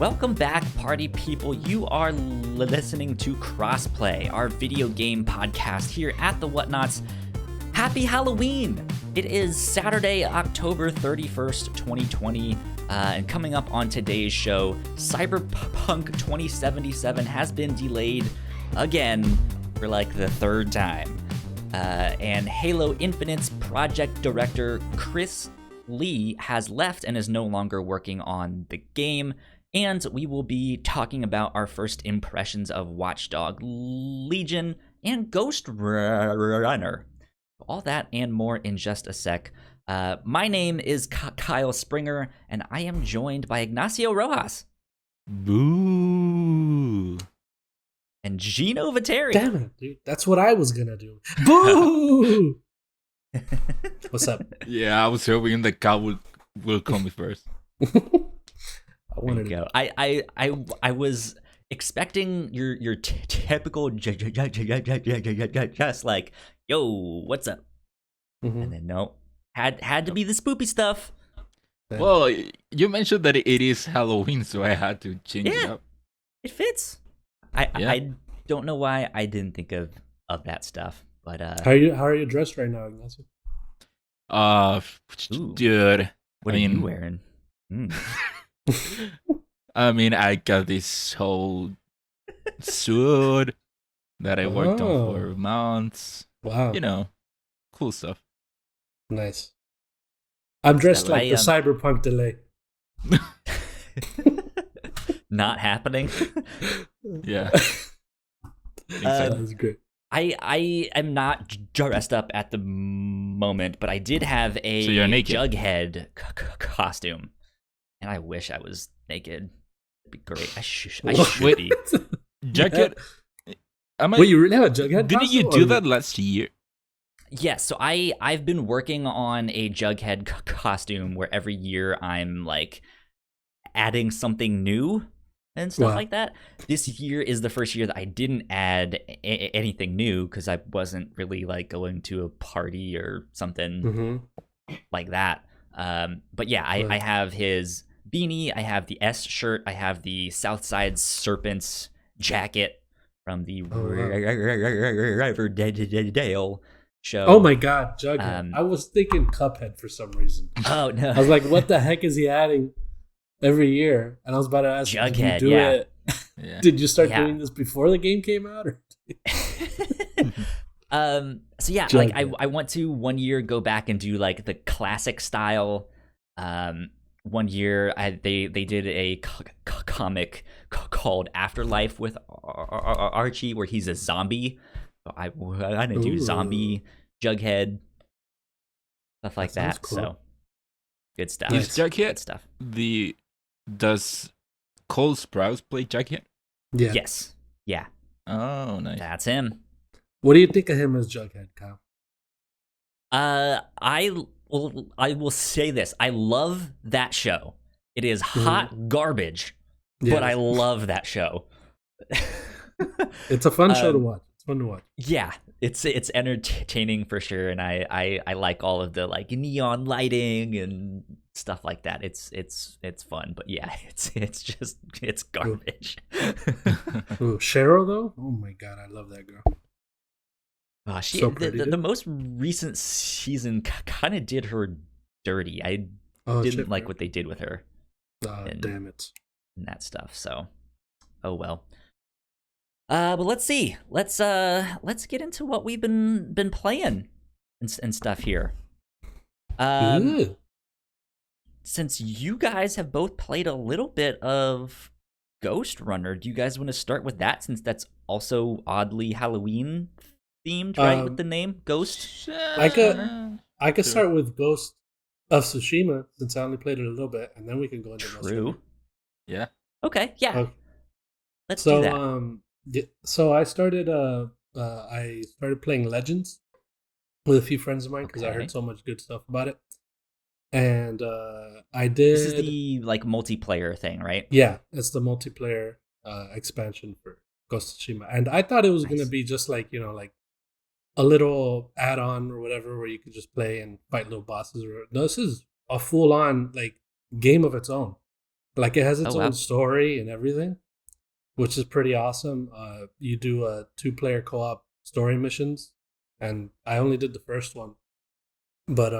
Welcome back, party people. You are listening to Crossplay, our video game podcast here at the Whatnauts. Happy Halloween! It is Saturday, October 31st, 2020, and coming up on today's show, Cyberpunk 2077 has been delayed again for like the third time. And Halo Infinite's project director, Chris Lee, has left and is no longer working on the game. And we will be talking about our first impressions of Watchdog Legion and Ghostrunner. All that and more in just a sec. My name is Kyle Springer, and I am joined by Ignacio Rojas. Boo! And Gino Viteri. Damn it, dude. That's what I was gonna do. Boo! What's up? Yeah, I was hoping the cow will call me first. I wanted to go. I was expecting your typical just like, yo, what's up? Mm-hmm. And then no, had to be the spoopy stuff. Well, you mentioned that it is Halloween, so I had to change it up. It fits. I don't know why I didn't think of that stuff, but how are you dressed right now, Ignacio? Dude, what are you wearing? I mean, I got this whole suit that I worked on for months. Wow. You know, cool stuff. Nice. I'm dressed like the Cyberpunk delay. Not happening. Yeah. That's great. I am not dressed up at the moment, but I did have a Jughead costume. And I wish I was naked. It'd be great. I should be. Jughead? Wait, you really have a Jughead Didn't costume? you do that last year? Yes, so I've been working on a Jughead costume where every year I'm like adding something new and stuff like that. This year is the first year that I didn't add anything new because I wasn't really like going to a party or something like that. But yeah, I have his beanie, I have the S shirt, I have the Southside Serpents jacket from the Riverdale show. Oh my god, Jughead. I was thinking Cuphead for some reason. Oh no. I was like, what the heck is he adding every year? And I was about to ask, Jughead, did you do it? Yeah. Did you start doing this before the game came out? Or? So yeah, Jughead. like I want to one year go back and do like the classic style. One year they did a comic called Afterlife with Archie where he's a zombie. So I want to do zombie Jughead stuff like that. Cool. So good stuff. Is Jughead good stuff. Does Cole Sprouse play Jughead? Yeah. Yes. Yeah. Oh, nice. That's him. What do you think of him as Jughead, Kyle? I will say this. I love that show. It is hot garbage, but I love that show. It's a fun show to watch. It's fun to watch. Yeah, it's entertaining for sure, and I like all of the like neon lighting and stuff like that. It's fun, but yeah, it's garbage. Ooh, Cheryl though, oh my god, I love that girl. She so pretty, the most recent season kind of did her dirty. I didn't like what they did with her. Damn it. And that stuff. So, oh well. But let's see. Let's get into what we've been playing and stuff here. Since you guys have both played a little bit of Ghostrunner, do you guys want to start with that since that's also oddly Halloween themed, right? With the name Ghost. I could start with Ghost of Tsushima since I only played it a little bit, and then we can go into True. Yeah. Okay. Yeah. Okay. Let's do that. So I started playing Legends with a few friends of mine because I heard so much good stuff about it, and I did. This is the like multiplayer thing, right? Yeah, it's the multiplayer expansion for Ghost of Tsushima, and I thought it was gonna be just like like a little add-on or whatever where you could just play and fight little bosses. No, this is a full-on like game of its own. Like it has its Oh, wow. own story and everything, which is pretty awesome. You do a 2-player co-op story missions, and I only did the first one, but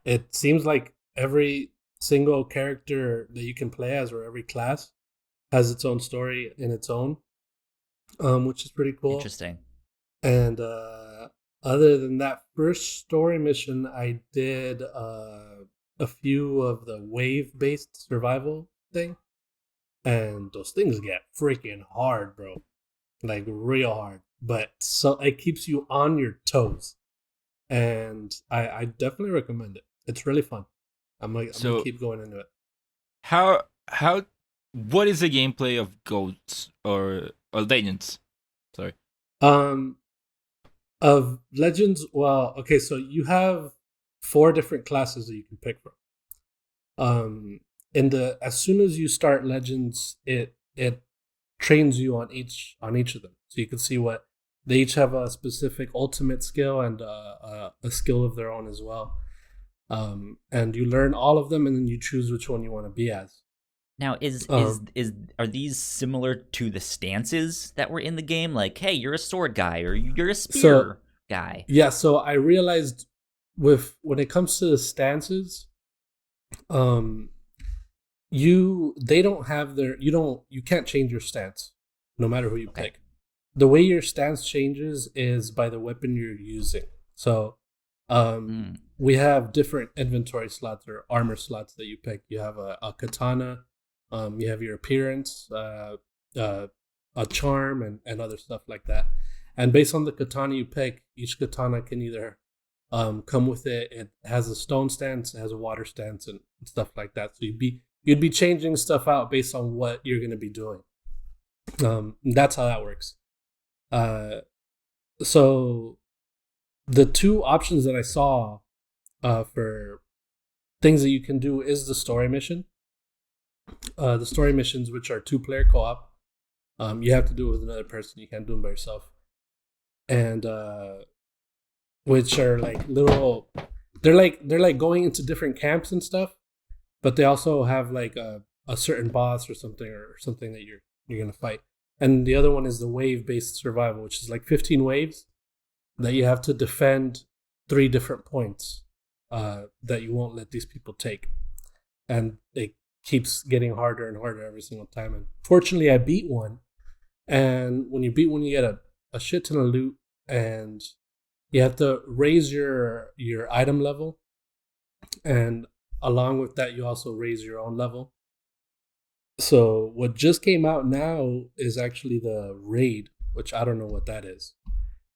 it seems like every single character that you can play as, or every class, has its own story in its own, which is pretty cool. Interesting. And other than that first story mission, I did a few of the wave-based survival thing, and those things get freaking hard, bro. Like real hard. But so it keeps you on your toes, and I definitely recommend it. It's really fun. I'm gonna keep going into it. How what is the gameplay of Goats or Legends? Sorry. Of Legends, well, okay, so you have 4 different classes that you can pick from. As soon as you start Legends, it trains you on each of them, so you can see what they each have a specific ultimate skill and a skill of their own as well. And you learn all of them, and then you choose which one you want to be as. Now, are these similar to the stances that were in the game? Like, hey, you're a sword guy, or you're a spear guy. Yeah. So I realized when it comes to the stances, they don't have you can't change your stance, no matter who you pick. The way your stance changes is by the weapon you're using. So, we have different inventory slots or armor slots that you pick. You have a katana. You have your appearance, a charm, and other stuff like that. And based on the katana you pick, each katana can either come with it. It has a stone stance, it has a water stance, and stuff like that. So you'd be changing stuff out based on what you're going to be doing. That's how that works. So the 2 options that I saw for things that you can do is the story mission. The story missions, which are 2-player co-op, you have to do it with another person. You can't do them by yourself. And which are like little, they're like going into different camps and stuff, but they also have like a certain boss or something that you're gonna fight. And the other one is the wave-based survival, which is like 15 waves that you have to defend 3 different points that you won't let these people take, and it keeps getting harder and harder every single time. And fortunately, I beat one. And when you beat one, you get a shit ton of loot, and you have to raise your item level, and along with that, you also raise your own level. So what just came out now is actually the raid, which I don't know what that is,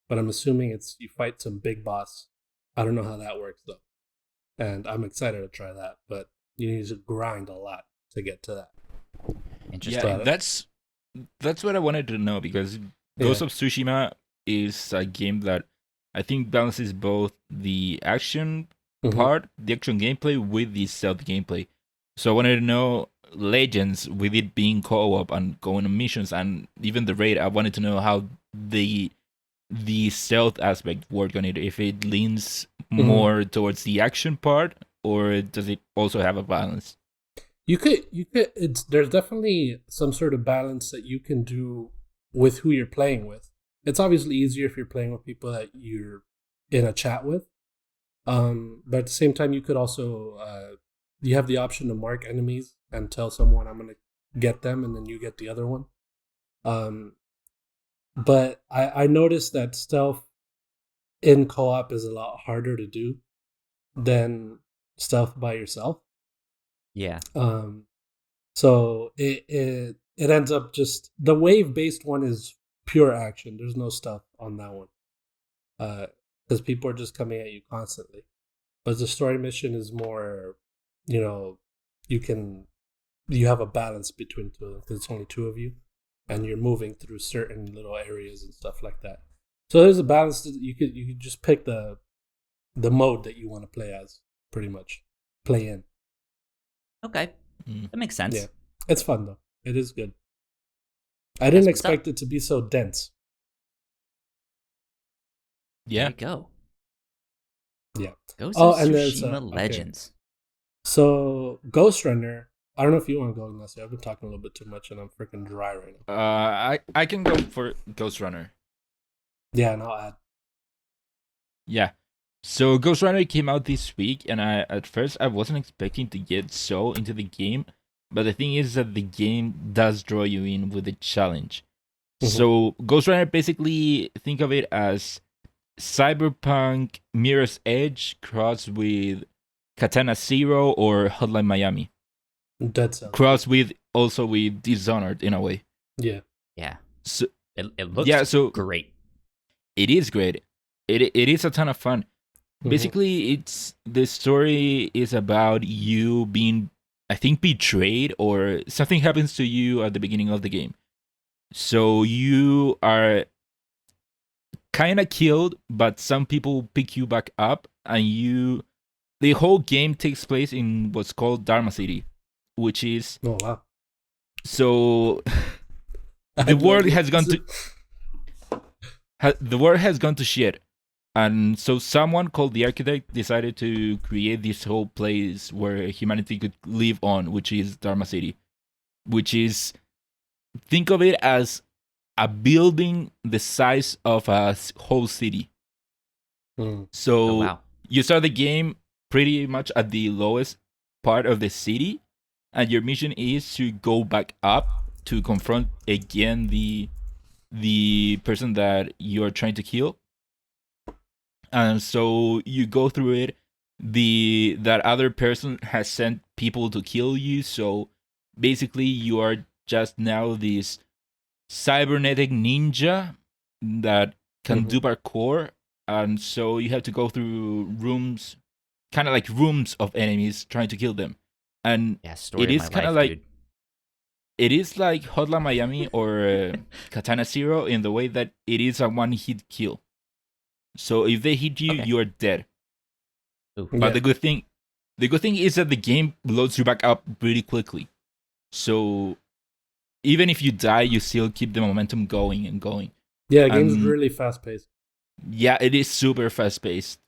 but I'm assuming it's you fight some big boss. I don't know how that works though, and I'm excited to try that, but you need to grind a lot to get to that. Interesting. Yeah, that's what I wanted to know, because Ghost of Tsushima is a game that I think balances both the action part, the action gameplay, with the stealth gameplay. So I wanted to know Legends, with it being co-op and going on missions, and even the raid, I wanted to know how the stealth aspect work on it, if it leans more towards the action part, or does it also have a balance? You could there's definitely some sort of balance that you can do with who you're playing with. It's obviously easier if you're playing with people that you're in a chat with. But at the same time, you could also you have the option to mark enemies and tell someone, I'm gonna get them, and then you get the other one. But I noticed that stealth in co-op is a lot harder to do than stealth by yourself. Yeah. So it ends up just the wave based one is pure action. There's no stealth on that one. Because people are just coming at you constantly. But the story mission is more, you have a balance between 2 of them, because it's only 2 of you, and you're moving through certain little areas and stuff like that. So there's a balance that you could just pick the mode that you want to play as, pretty much. Play in. Okay. That makes sense. Yeah. It's fun though. It is good. I didn't expect it to be so dense. Yeah. There you go. Yeah. Ghost of Tsushima Legends. So Ghostrunner I don't know if you want to go, Ignacio. I've been talking a little bit too much, and I'm freaking dry right now. I can go for Ghostrunner. Yeah, and I'll add. Yeah. So Ghostrunner came out this week, and at first I wasn't expecting to get so into the game, but the thing is that the game does draw you in with a challenge. Mm-hmm. So Ghostrunner, basically think of it as Cyberpunk Mirror's Edge crossed with Katana Zero or Hotline Miami. Dead Cells. Crossed with also with Dishonored in a way. Yeah. Yeah. So it looks great. It is great. It is a ton of fun. Mm-hmm. Basically, the story is about you being, I think, betrayed, or something happens to you at the beginning of the game. So you are kind of killed, but some people pick you back up, and the whole game takes place in what's called Dharma City, which is Oh wow. so the world has gone to shit. And so someone called the architect decided to create this whole place where humanity could live on, which is Dharma City. Which is, think of it as a building the size of a whole city. So you start the game pretty much at the lowest part of the city, and your mission is to go back up to confront again the person that you are trying to kill. And so you go through it. That other person has sent people to kill you. So basically, you are just now this cybernetic ninja that can do parkour. And so you have to go through rooms, kind of like rooms of enemies, trying to kill them. And it is kind of like, dude. It is like Hotline Miami or Katana Zero in the way that it is a one-hit kill. So if they hit you, you are dead. Ooh. But the good thing is that the game loads you back up pretty quickly. So even if you die, you still keep the momentum going and going. Yeah, the game's really fast paced. Yeah, it is super fast paced.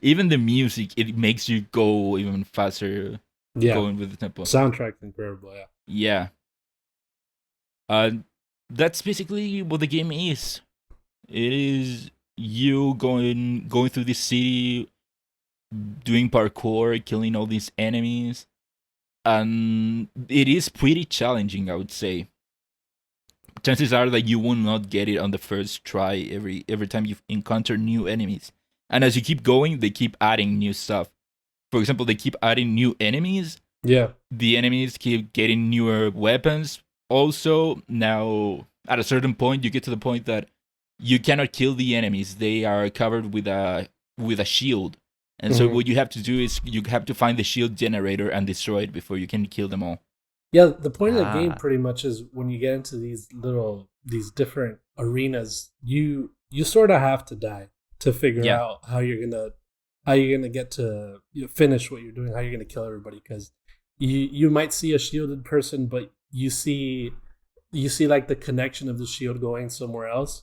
Even the music, it makes you go even faster. Yeah, going with the tempo. Soundtrack's incredible. Yeah. That's basically what the game is. It is you going through this city, doing parkour, killing all these enemies, and it is pretty challenging, I would say. Chances are that you will not get it on the first try every time you encounter new enemies. And as you keep going, they keep adding new stuff. For example, they keep adding new enemies. Yeah. The enemies keep getting newer weapons. Also, now at a certain point, you get to the point that you cannot kill the enemies. They are covered with a shield. And so what you have to do is you have to find the shield generator and destroy it before you can kill them all. Yeah, the point of the game pretty much is when you get into these different arenas, you sort of have to die to figure out how you're gonna get to finish what you're doing, how you're gonna kill everybody. Because you might see a shielded person, but you see like the connection of the shield going somewhere else,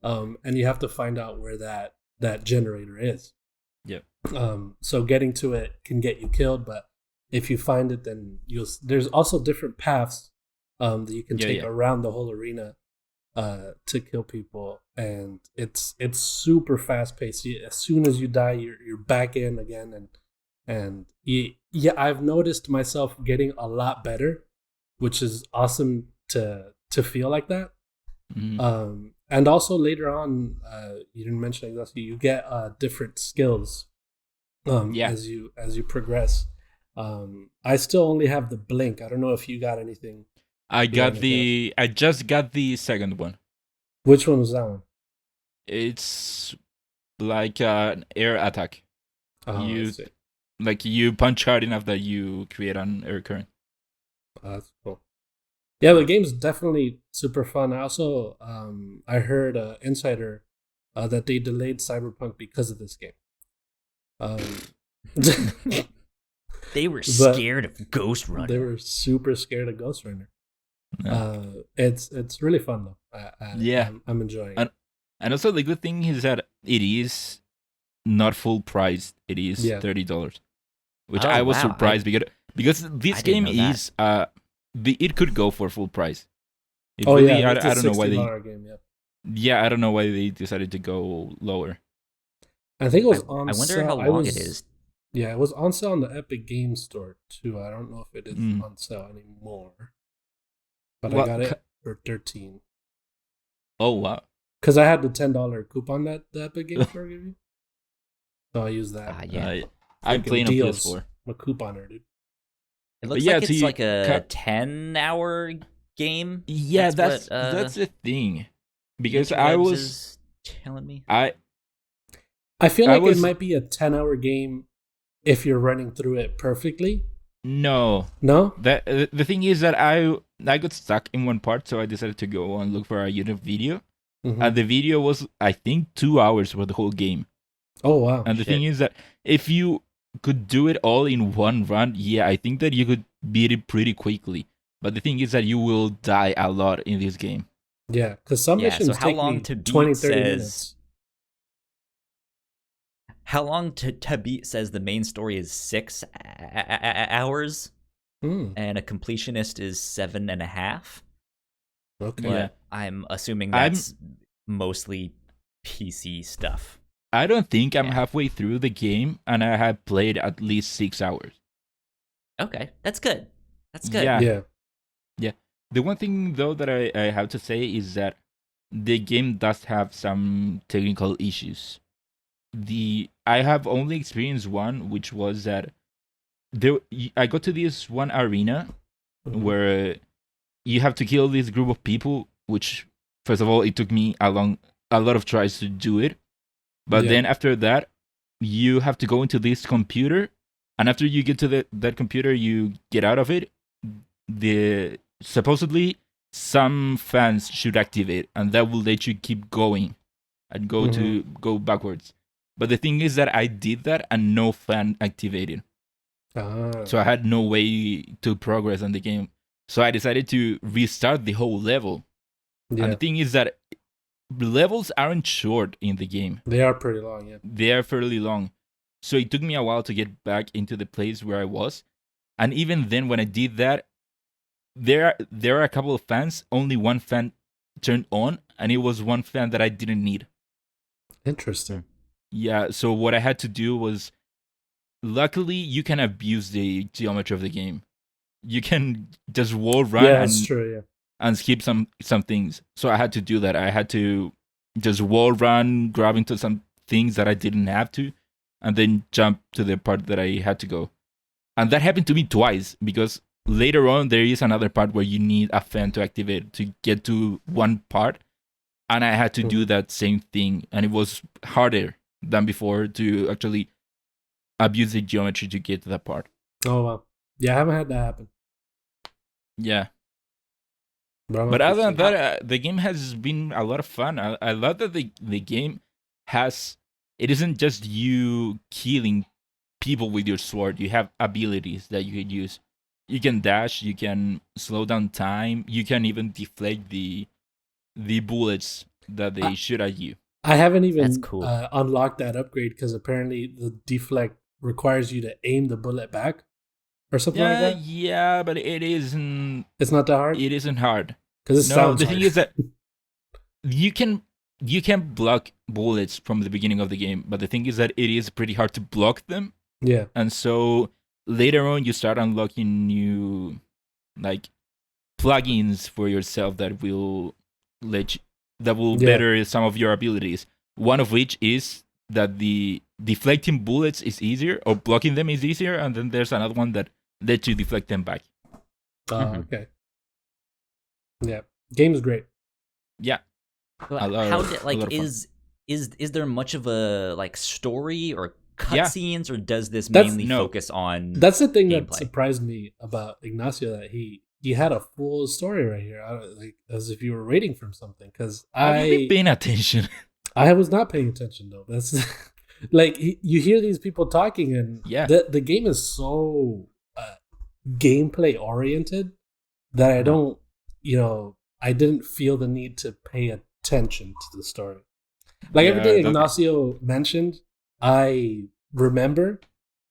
and you have to find out where that generator is. Yep. So getting to it can get you killed, but if you find it, then there's also different paths that you can take around the whole arena to kill people, and it's super fast paced. As soon as you die, you're back in again, and I've noticed myself getting a lot better, which is awesome to feel like that. Mm-hmm. And also later on, you didn't mention exactly, you get different skills as you progress. I still only have the blink. I don't know if you got anything. I just got the second one. Which one was that one? It's like an air attack. Oh, you punch hard enough that you create an air current. That's cool. Yeah, the game's definitely super fun. I also I heard Insider that they delayed Cyberpunk because of this game. They were scared of Ghostrunner. They were super scared of Ghostrunner. Yeah. It's really fun though. I'm enjoying it. And also the good thing is that it is not full price. It is $30, which I was surprised because this I game didn't know that. is it could go for full price. It Oh really, yeah, it's a I don't know why $60 game. Yeah, yeah, I don't know why they decided to go lower. I think it was on I wonder sale. how long it is. Yeah, it was on sale on the Epic Game Store too. I don't know if it is Mm. on sale anymore, but Well, I got it for 13 Oh wow. because I had the $10 coupon that the Epic Game Store gave you, so I used that. Yeah. I'm Freaking playing on deals. PS4. I'm a couponer, dude. It looks yeah, like so it's you like a 10-hour game. Yeah, that's what, the thing. Because Interwebs is telling me. I feel I like was- it might be a 10-hour game if you're running through it perfectly. No. No? The thing is that I got stuck in one part, so I decided to go and look for a YouTube video. Mhm. And the video was, I think, 2 hours for the whole game. Oh wow. And the Shit. thing is that if you could do it all in one run, yeah, I think that you could beat it pretty quickly. But the thing is that you will die a lot in this game. Yeah, because some Yeah, missions so how take long me to beat 20, 30 says- minutes. How long to beat says the main story is 6 hours, Hmm. and a completionist is 7.5. Okay. But Yeah. I'm assuming I'm- that's mostly PC stuff. I don't think I'm Yeah. halfway through the game, and I have played at least 6 hours. Okay, that's good. That's good. Yeah. Yeah. The one thing, though, that I have to say is that the game does have some technical issues. I have only experienced one, which was that I got to this one arena Mhm. where you have to kill this group of people, which, first of all, it took me a lot of tries to do it. But Yeah. then after that, you have to go into this computer, and after you get to that computer, you get out of it. Supposedly some fans should activate, and that will let you keep going and go backwards. But the thing is that I did that, and no fan activated, Ah. so I had no way to progress on the game. So I decided to restart the whole level. And Yeah. the thing is that levels aren't short in the game. They are pretty long, yeah. They are fairly long. So it took me a while to get back into the place where I was. And even then, when I did that, there are a couple of fans. Only one fan turned on, and it was one fan that I didn't need. Interesting. Yeah, so what I had to do was, luckily, you can abuse the geometry of the game. You can just wall run Yeah, that's true, yeah. and skip some things. So I had to do that. I had to just wall run, grab into some things that I didn't have to, and then jump to the part that I had to go. And that happened to me twice, because later on there is another part where you need a fan to activate to get to one part, and I had to do that same thing, and it was harder than before to actually abuse the geometry to get to that part. Oh wow. Yeah, I haven't had that happen. Yeah. I'm But up other to than see. that, the game has been a lot of fun. I love that the game it isn't just you killing people with your sword. You have abilities that you can use. You can dash, you can slow down time, you can even deflect the bullets that they shoot at you. I haven't even That's cool. Unlocked that upgrade because apparently the deflect requires you to aim the bullet back or something like that. Yeah, but it isn't It's not that hard it isn't hard. because it No, sounds the hard. thing is that you can block bullets from the beginning of the game, but the thing is that it is pretty hard to block them. Yeah. And so later on you start unlocking new like plugins for yourself that will better some of your abilities. One of which is that the deflecting bullets is easier, or blocking them is easier, and then there's another one that lets you deflect them back. Mhm. Okay. Yeah. Game's great. Yeah. But I love- how a did lot of fun. is there much of a like story or Yeah. cutscenes, or does this That's- mainly No. focus on That's the thing that Gameplay. surprised me about Ignacio, that he had a full story right here, like as if you were reading from something. Because Have you been paying attention? I was not paying attention though. That's like you hear these people talking, and Yeah. the game is so gameplay oriented that I don't, I didn't feel the need to pay attention to the story. Like Yeah, everything the- Ignacio mentioned, I remember,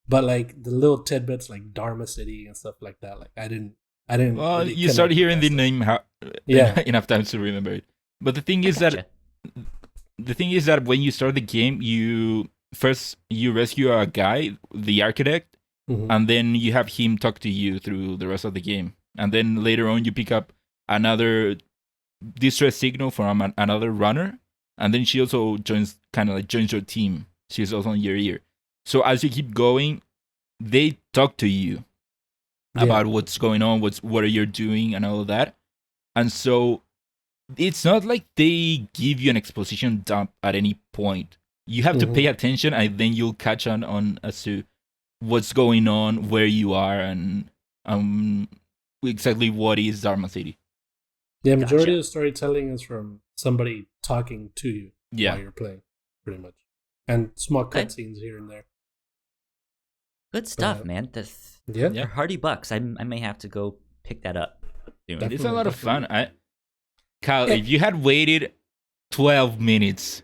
but like the little tidbits like Dharma City and stuff like that, like I didn't. Well, really you start connect hearing with the that name Yeah. enough times to remember it. But the thing is Gotcha. that when you start the game, you rescue a guy, the architect, stuff. and then you have him talk to you through the rest of the game. And then later on, you pick up another distress signal from another runner, and then she also joins your team. She's also in your ear. So as you keep going, they talk to you about what's going on, what are you doing, and all of that. And so it's not like they give you an exposition dump at any point. You have to pay attention, and then you'll catch on as to what's going on, where you are, and exactly what is Dharma City. Yeah, majority Gotcha. of the storytelling is from somebody talking to you while you're playing, pretty much, and small cutscenes here and there. Good stuff, man. Yeah, They're hearty bucks. I may have to go pick that up soon. It's a lot of fun. Kyle, Yeah. if you had waited 12 minutes,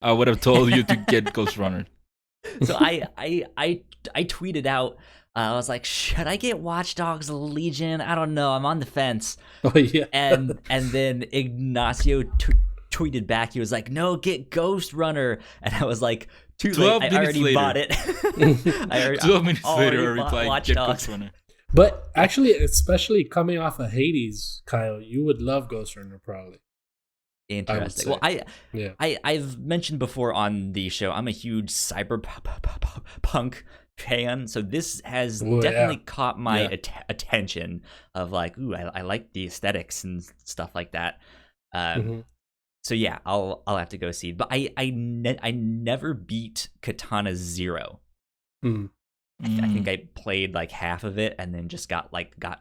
I would have told you to get Ghostrunner. So I tweeted out. I was like, should I get Watch Dogs Legion? I don't know. I'm on the fence. Oh yeah, And then Ignacio tweeted back. He was like, no, get Ghostrunner. And I was like, too 12 late. I minutes already later. bought it. 12 minutes later, I already bought replied, Watch get Dogs. Ghostrunner. but actually, especially coming off of Hades, Kyle, you would love Ghostrunner probably. Interesting. say. Well, Yeah, I've mentioned before on the show, I'm a huge cyberpunk fan, so this has Oh, definitely yeah. caught my Yeah. attention of like, ooh, I like the aesthetics and stuff like that. Mhm. So yeah, I'll have to go see. But I never beat Katana Zero. Mm. I think I played like half of it and then just got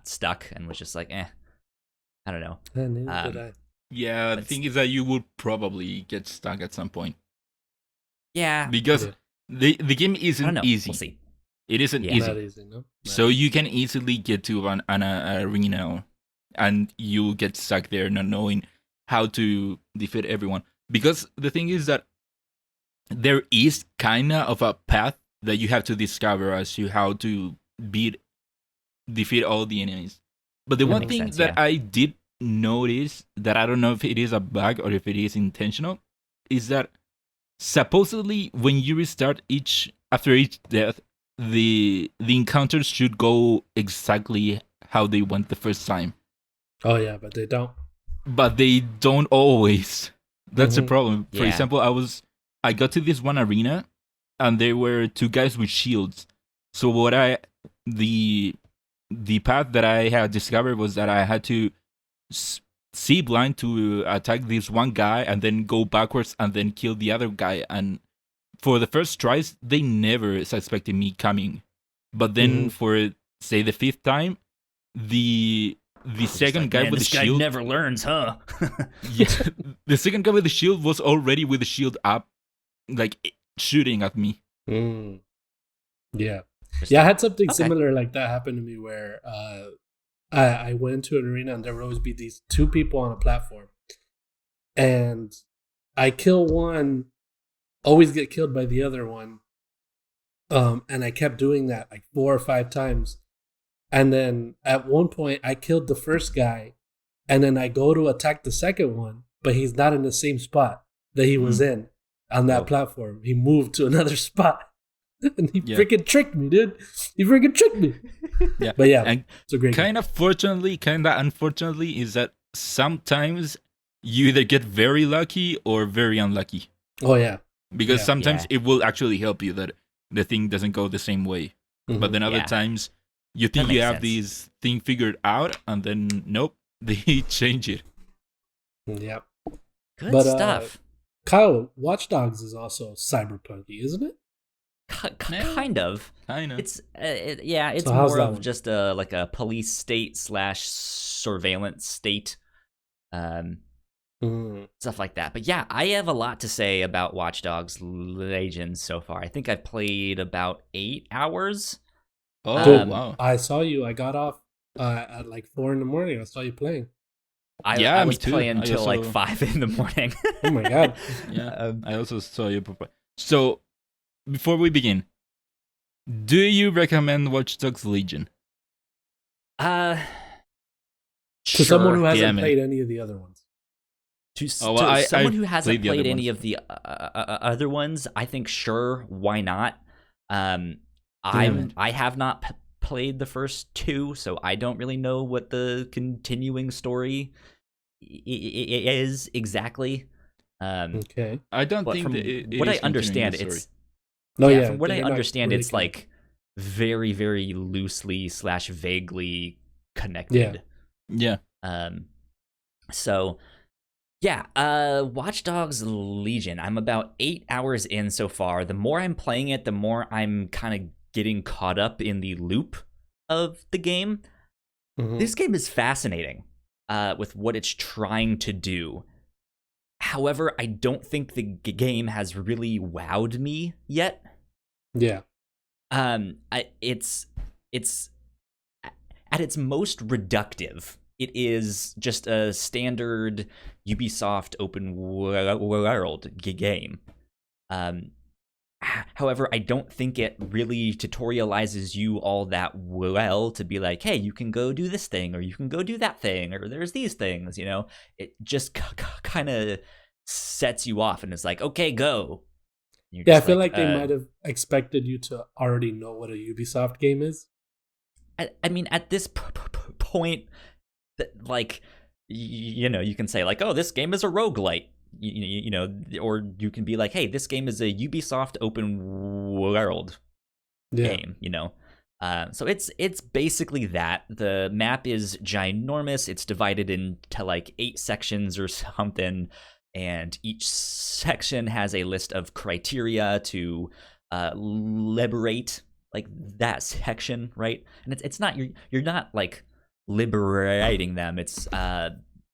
stuck and was just like, I don't know. And neither did I. Yeah, the thing is that you would probably get stuck at some point. Yeah, Because the game I don't isn't know. easy. We'll see. It isn't Yeah. easy. Not easy, no. So you can easily get to an arena and you get stuck there not knowing how to defeat everyone. Because the thing is that there is kind of a path that you have to discover as to how to defeat all the enemies. But the That one makes thing sense, that yeah. I did notice that I don't know if it is a bug or if it is intentional is that supposedly when you restart after each death, the encounters should go exactly how they went the first time. Oh yeah, but they don't. But they don't always. That's the problem. For Yeah. example, I got to this one arena and there were two guys with shields. So the path that I had discovered was that I had to see blind to attack this one guy and then go backwards and then kill the other guy. And for the first tries, they never suspected me coming. But then for say the fifth time, the second guy with the guy shield never learns, huh? yeah, the second guy with the shield was already with the shield up, like shooting at me. Mm. Yeah. Yeah, I had something Okay. similar like that happen to me where I went into an arena and there would always be these two people on a platform. And I kill one, always get killed by the other one. And I kept doing that like 4 or 5 times. And then at one point I killed the first guy and then I go to attack the second one, but he's not in the same spot that he was in on that platform. He moved to another spot. And he freaking tricked me, dude. He freaking tricked me. Yeah. But yeah, And it's a great game. kind of fortunately, kind of unfortunately, is that sometimes you either get very lucky or very unlucky. Oh, yeah. Because Yeah. sometimes it will actually help you that the thing doesn't go the same way. But then other Yeah. times you think That you makes have sense. this thing figured out and then nope, they change it. Yeah. Good But, stuff. Kyle, Watch Dogs is also cyberpunky, isn't it? Kind of. Kind of. It's it's So how's more that of one? just like a police state / surveillance state, stuff like that. But yeah, I have a lot to say about Watch Dogs Legion so far. I think I've played about 8 hours. Oh, Dude, wow. I saw you. I got off at like 4 in the morning. I saw you playing. Yeah, I me was too. playing I till like also- 5 in the morning. Oh my god. Yeah, I also saw you. So, before we begin, Do you recommend Watch Dogs Legion? To Sure. someone who hasn't Damn it. played any of the other ones. To I someone who hasn't played the other played any ones. of the other ones, I think sure, why not? Damn I have not played the first two, so I don't really know what the continuing story is exactly. Okay. I don't But think from that it what is I understand, continuing the it's No, yeah. from what I they're not understand, really it's connected. like very, very loosely / vaguely Yeah. connected. Yeah. So yeah, Watch Dogs Legion. I'm about 8 hours in so far. The more I'm playing it, the more I'm kind of getting caught up in the loop of the game. Mhm. This game is fascinating with what it's trying to do. However, I don't think the game has really wowed me yet. Yeah. It's at its most reductive. It is just a standard Ubisoft open world game. However, I don't think it really tutorializes you all that well to be like, hey, you can go do this thing, or you can go do that thing, or there's these things, It just kind of sets you off and it's like, okay, go. And you're Yeah, I just feel like they might have expected you to already know what a Ubisoft game is. I mean, at this point, like, you can say like, oh, this game is a roguelite, or you can be like, hey, this game is a Ubisoft open world game, So it's basically that. The map is ginormous. It's divided into like 8 sections or something, and each section has a list of criteria to liberate like that section, right? And it's not you're not like liberating them. It's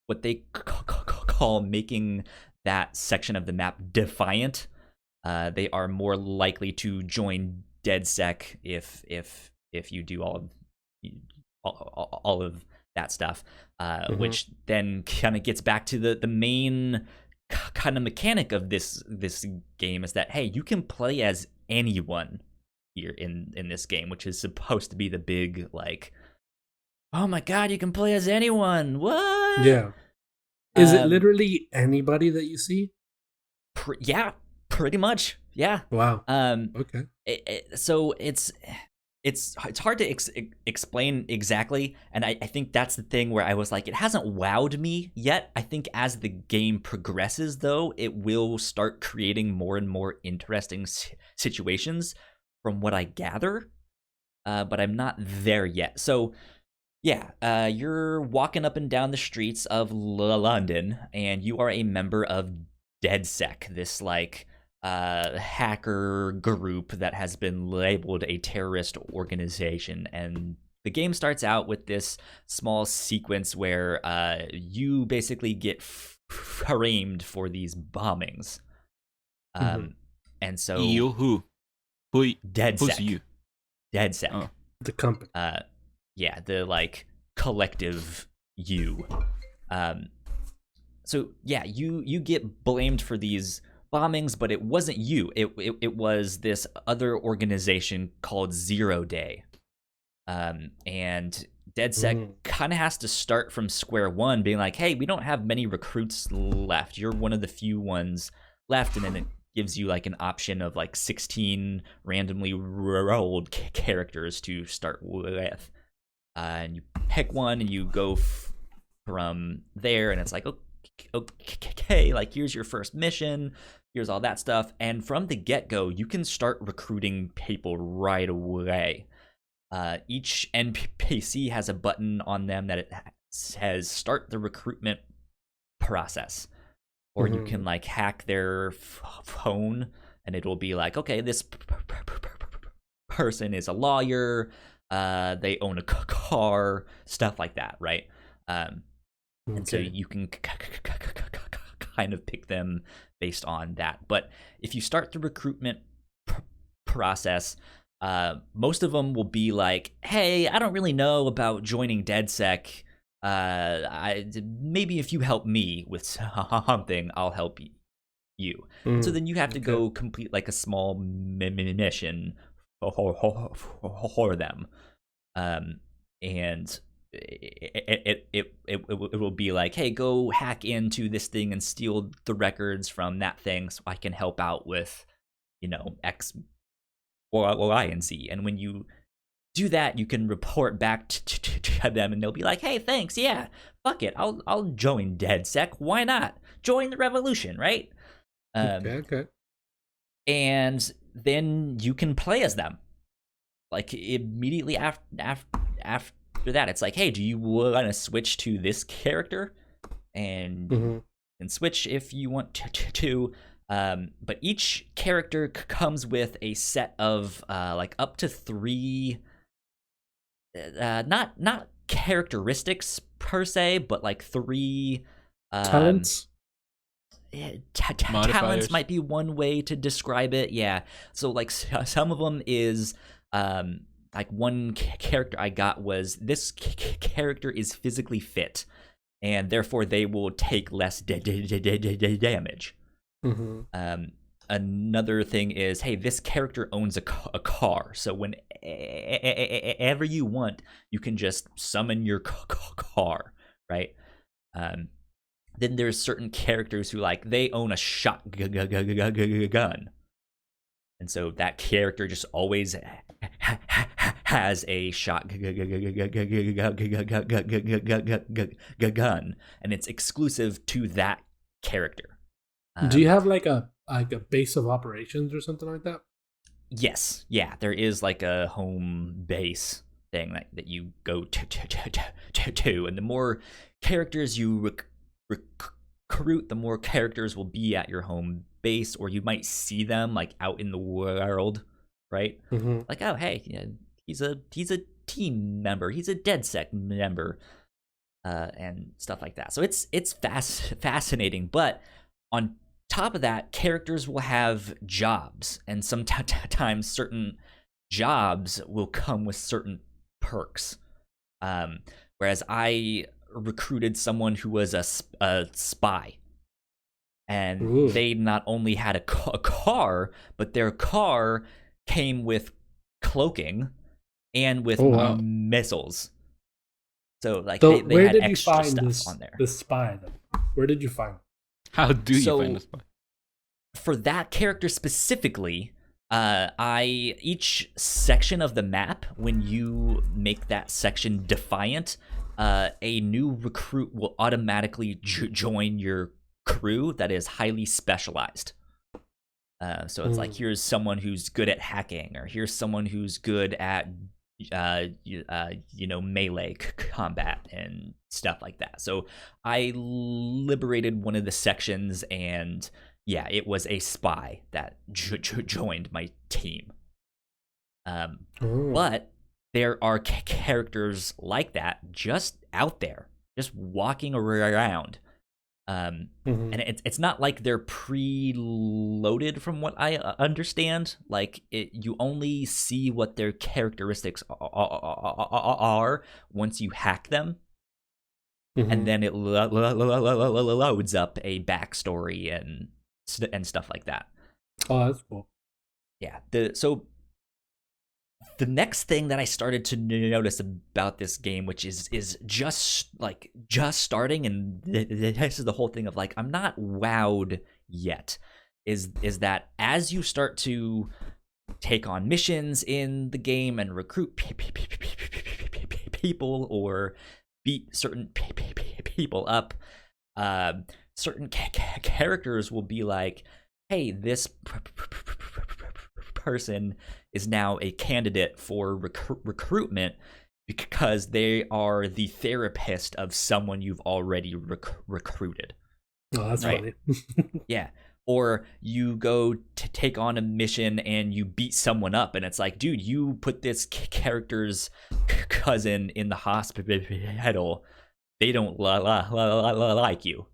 what they call making that section of the map defiant. They are more likely to join DedSec if you do all of that stuff, which then kind of gets back to the main kind of mechanic of this game is that, hey, you can play as anyone here in this game, which is supposed to be the big like, oh my god, you can play as anyone. What? Yeah. Is it literally anybody that you see? Yeah, pretty much. Yeah. Wow. Okay. So it's hard to explain exactly, and I think that's the thing where I was like, it hasn't wowed me yet. I think as the game progresses, though, it will start creating more and more interesting situations from what I gather, but I'm not there yet. So yeah, you're walking up and down the streets of London, and you are a member of DedSec, this like hacker group that has been labeled a terrorist organization. And the game starts out with this small sequence where you basically get framed for these bombings. And so You who? DedSec. Who's you? DedSec. Oh. The company. Yeah, the like collective you. So yeah, you get blamed for these bombings, but it wasn't you. It was this other organization called 0 Day. And DedSec kind of has to start from square one, being like, hey, we don't have many recruits left. You're one of the few ones left, and then it gives you like an option of like 16 randomly rolled characters to start with. And you pick one and you go from there, and it's like, okay, like here's your first mission, here's all that stuff, and from the get-go you can start recruiting people right away. Each NPC has a button on them that it says start the recruitment process, or you can like hack their phone and it'll be like, okay, this person is a lawyer, they own a car, stuff like that, right? And so you can kind of pick them based on that. But if you start the recruitment process, most of them will be like, hey, I don't really know about joining DedSec. Maybe if you help me with something, I'll help you. So then you have to go complete like a small mission for them, and it will be like, hey, go hack into this thing and steal the records from that thing so I can help out with, X or Y and Z. And when you do that, you can report back to them, and they'll be like, hey, thanks, yeah, fuck it, I'll join DedSec, why not? Join the revolution, right? Okay. And then you can play as them. Like, immediately after that, it's like, hey, do you want to switch to this character? And you can switch if you want to. But each character comes with a set of like up to 3 not characteristics per se, but like 3 talents. Talents might be one way to describe it. Yeah. So like some of them is like one character I got was this character is physically fit, and therefore they will take less damage. Another thing is, hey, this character owns a car, so whenever you want, you can just summon your car, right? Then there's certain characters who, like, they own a shotgun, and so that character just always has a shotgun, and it's exclusive to that character. Do you have like a base of operations or something like that? Yes, yeah, there is like a home base thing that you go to, and the more characters you recruit, the more characters will be at your home base, or you might see them like out in the world, right? Like, oh, hey, he's a team member, he's a DedSec member, and stuff like that. So it's fascinating, but on top of that, characters will have jobs, and sometimes certain jobs will come with certain perks. Whereas I recruited someone who was a spy, and they not only had a car, but their car came with cloaking and with missiles. So like they had extra stuff on there. The spy, then? Where did you find him? How do you find the spy? For that character specifically, each section of the map, when you make that section defiant, a new recruit will automatically join your crew that is highly specialized. So it's like, here's someone who's good at hacking, or here's someone who's good at melee combat and stuff like that. So I liberated one of the sections, and yeah, it was a spy that joined my team. But there are characters like that just out there, just walking around. And it's not like they're preloaded, from what I understand. Like, you only see what their characteristics are once you hack them, and then it loads up a backstory and stuff like that. Oh, that's cool. Yeah. So the next thing that I started to notice about this game, which is just starting, and this is the whole thing of like, I'm not wowed yet, is that as you start to take on missions in the game and recruit people or beat certain people up, certain characters will be like, hey, this person is now a candidate for recruitment because they are the therapist of someone you've already recruited. Oh, that's right? Funny. Yeah. Or you go to take on a mission and you beat someone up, and it's like, dude, you put this character's cousin in the hospital. They don't like you.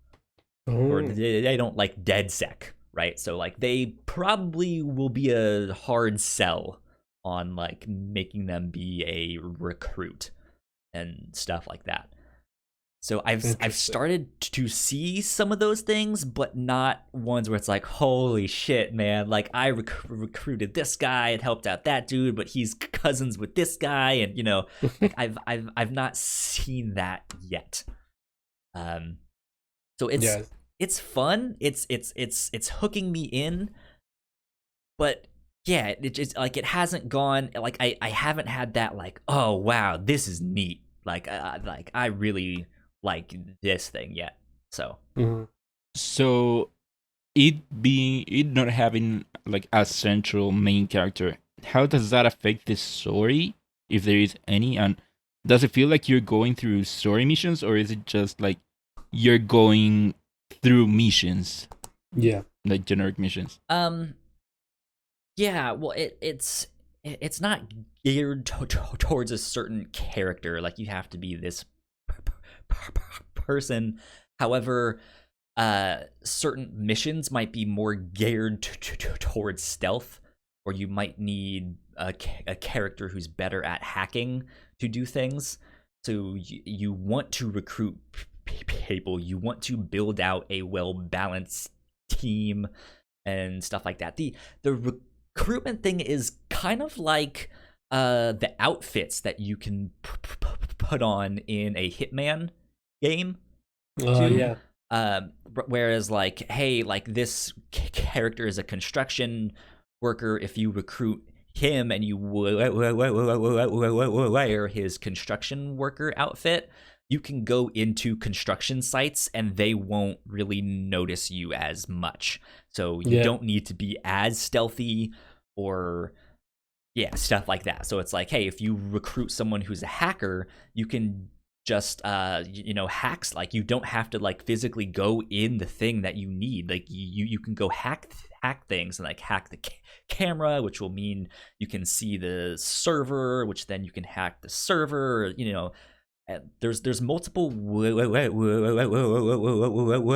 Or they don't like DedSec, right? So like, they probably will be a hard sell on like making them be a recruit and stuff like that. So I've started to see some of those things, but not ones where it's like, holy shit, man! Like I recruited this guy and helped out that dude, but he's cousins with this guy, and like I've not seen that yet. So it's fun. It's hooking me in, but yeah, it just like it hasn't gone like I haven't had that like, oh wow, this is neat. Like I really like this thing yet. So so it not having like a central main character, how does that affect the story, if there is any? And does it feel like you're going through story missions, or is it just like you're going through missions? Yeah, like generic missions. Yeah, well it's not geared towards a certain character. Like you have to be this person. However, certain missions might be more geared towards stealth, or you might need a character who's better at hacking to do things. So you want to recruit people. You want to build out a well-balanced team and stuff like that. The recruitment thing is kind of like the outfits that you can put on in a Hitman game. Yeah. Whereas like, hey, like this character is a construction worker. If you recruit him and you wear his construction worker outfit, you can go into construction sites and they won't really notice you as much. So you don't need to be as stealthy or stuff like that. So it's like, hey, if you recruit someone who's a hacker, you can just hacks, like you don't have to like physically go in the thing that you need. Like you can go hack things and like hack the camera, which will mean you can see the server, which then you can hack the server. There's multiple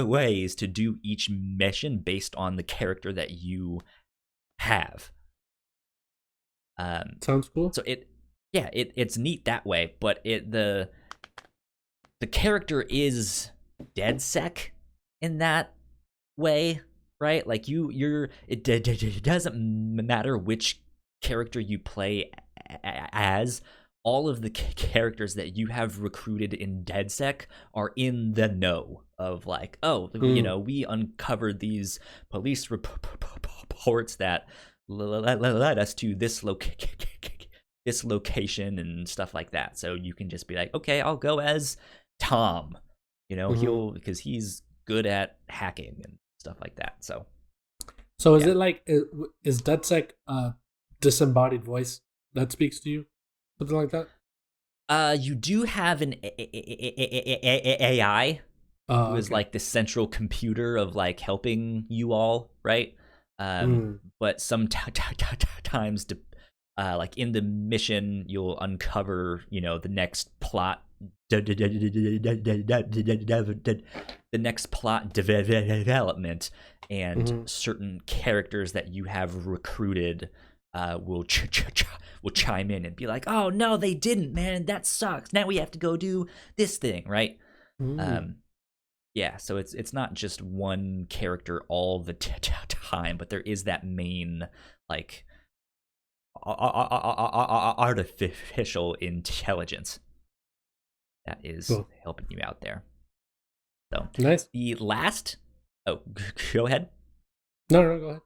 ways to do each mission based on the character that you have. Sounds cool. So it's neat that way, but the character is dead sec in that way, right? Like it doesn't matter which character you play as. All of the characters that you have recruited in DedSec are in the know of like, we uncovered these police reports that led us to this location and stuff like that. So you can just be like, okay, I'll go as Tom, because he's good at hacking and stuff like that. So is it like, is DedSec a disembodied voice that speaks to you? Something like that? You do have an AI who is like the central computer of like helping you all, right? But sometimes, like in the mission, you'll uncover, the next plot, the next plot development, and certain characters that you have recruited will chime in and be like, oh no, they didn't, man, that sucks, now we have to go do this thing, right? So it's not just one character all the time, but there is that main like artificial intelligence that is helping you out there. So nice. The last go ahead. No, go ahead.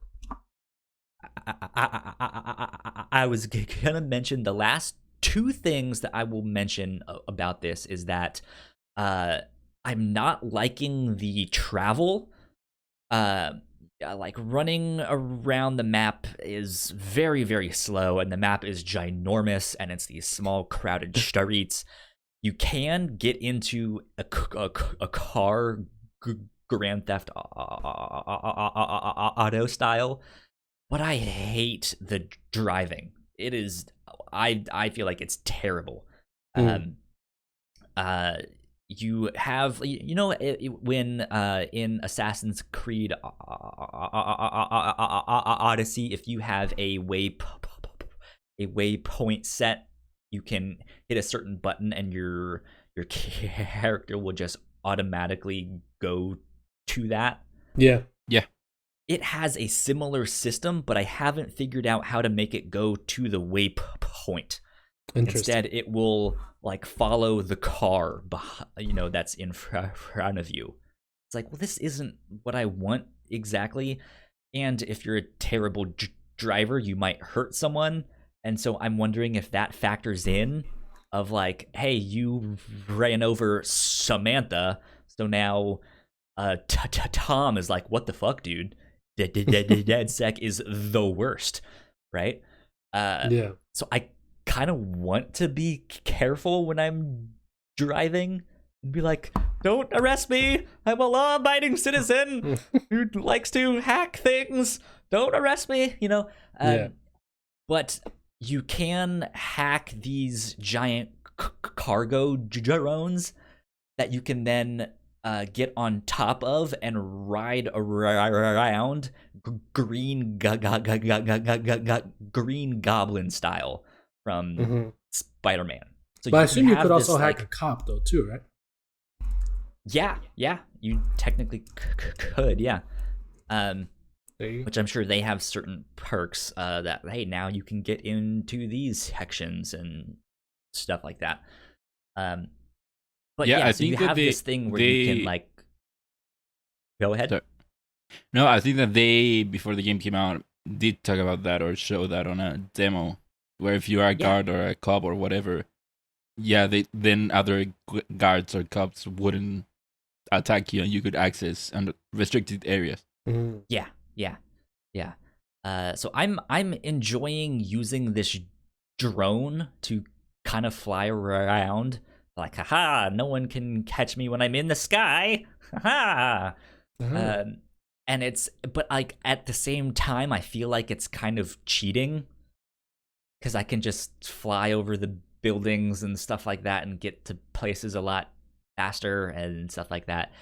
I was gonna mention the last two things that I will mention about this is that I'm not liking the travel. Like running around the map is very, very slow, and the map is ginormous, and it's these small crowded streets. You can get into a car, Grand Theft Auto style, but I hate the driving. It is, I feel like it's terrible. You have, when in Assassin's Creed Odyssey, if you have a waypoint set, you can hit a certain button and your your character will just automatically go to that. Yeah. It has a similar system, but I haven't figured out how to make it go to the waypoint. Instead, it will like follow the car, that's in front of you. It's like, well, this isn't what I want exactly. And if you're a terrible driver, you might hurt someone. And so I'm wondering if that factors in of like, hey, you ran over Samantha, so now Tom is like, what the fuck, dude? Dead sec is the worst, right? So I kind of want to be careful when I'm driving and be like, don't arrest me. I'm a law-abiding citizen who likes to hack things. Don't arrest me, But you can hack these giant cargo drones that you can then get on top of and ride around green goblin style from Spider-Man. So but I assume you could also hack a cop though too, right? Yeah, you technically could, yeah. Which I'm sure they have certain perks that, hey, now you can get into these sections and stuff like that. But I think you have this thing where you can like. Go ahead. Sorry. No, I think that they, before the game came out, did talk about that or show that on a demo, where if you are a guard or a cop or whatever, then other guards or cops wouldn't attack you and you could access restricted areas. Mm-hmm. Yeah. So I'm enjoying using this drone to kind of fly around. Like, haha, no one can catch me when I'm in the sky. Haha. But like at the same time, I feel like it's kind of cheating because I can just fly over the buildings and stuff like that and get to places a lot faster and stuff like that.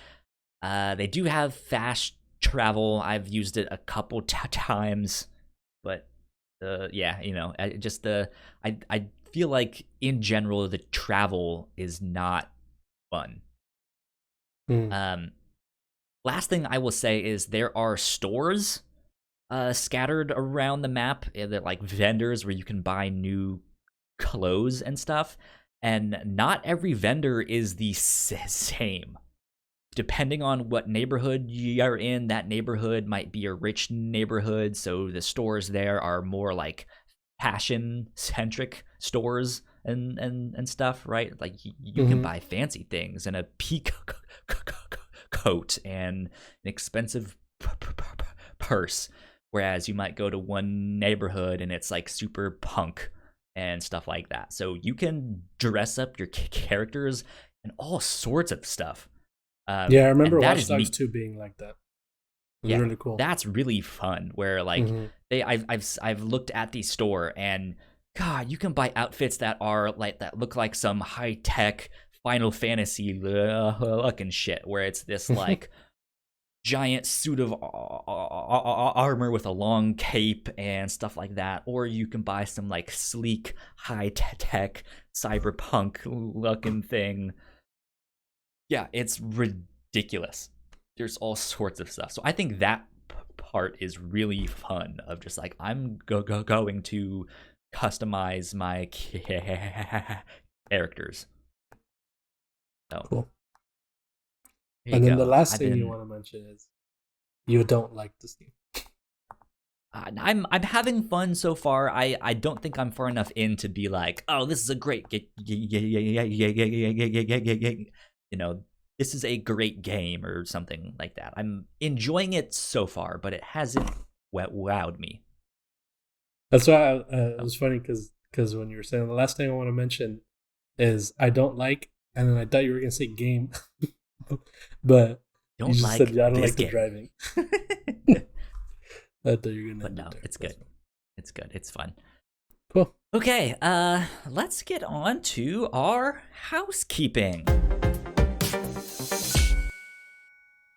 They do have fast travel. I've used it a couple times, but I feel like in general the travel is not fun. Last thing I will say is there are stores scattered around the map. They're like vendors where you can buy new clothes and stuff, and not every vendor is the same. Depending on what neighborhood you're in, that neighborhood might be a rich neighborhood, so the stores there are more like fashion-centric stores and stuff, right? Like you can buy fancy things and a peacoat and an expensive purse, whereas you might go to one neighborhood and it's like super punk and stuff like that. So you can dress up your characters and all sorts of stuff. I remember Watch Dogs 2 being like that. It was really cool. That's really fun. Where like I've looked at the store and God, you can buy outfits that look like some high tech Final Fantasy looking shit. Where it's this like giant suit of armor with a long cape and stuff like that, or you can buy some like sleek high tech cyberpunk looking thing. Yeah, it's ridiculous. There's all sorts of stuff. So I think that part is really fun of just like, I'm going to customize my characters. So, cool. And then the last thing you want to mention is you don't like this game. I'm having fun so far. I don't think I'm far enough in to be like, oh, this is a great this is a great game or something like that. I'm enjoying it so far, but it hasn't wowed me. That's why it was funny because when you were saying the last thing I want to mention is I don't like, and then I thought you were gonna say game, but don't you just like said I don't like game. the driving. I thought you were gonna. But no, it's good. It's good. It's fun. Cool. Okay, let's get on to our housekeeping.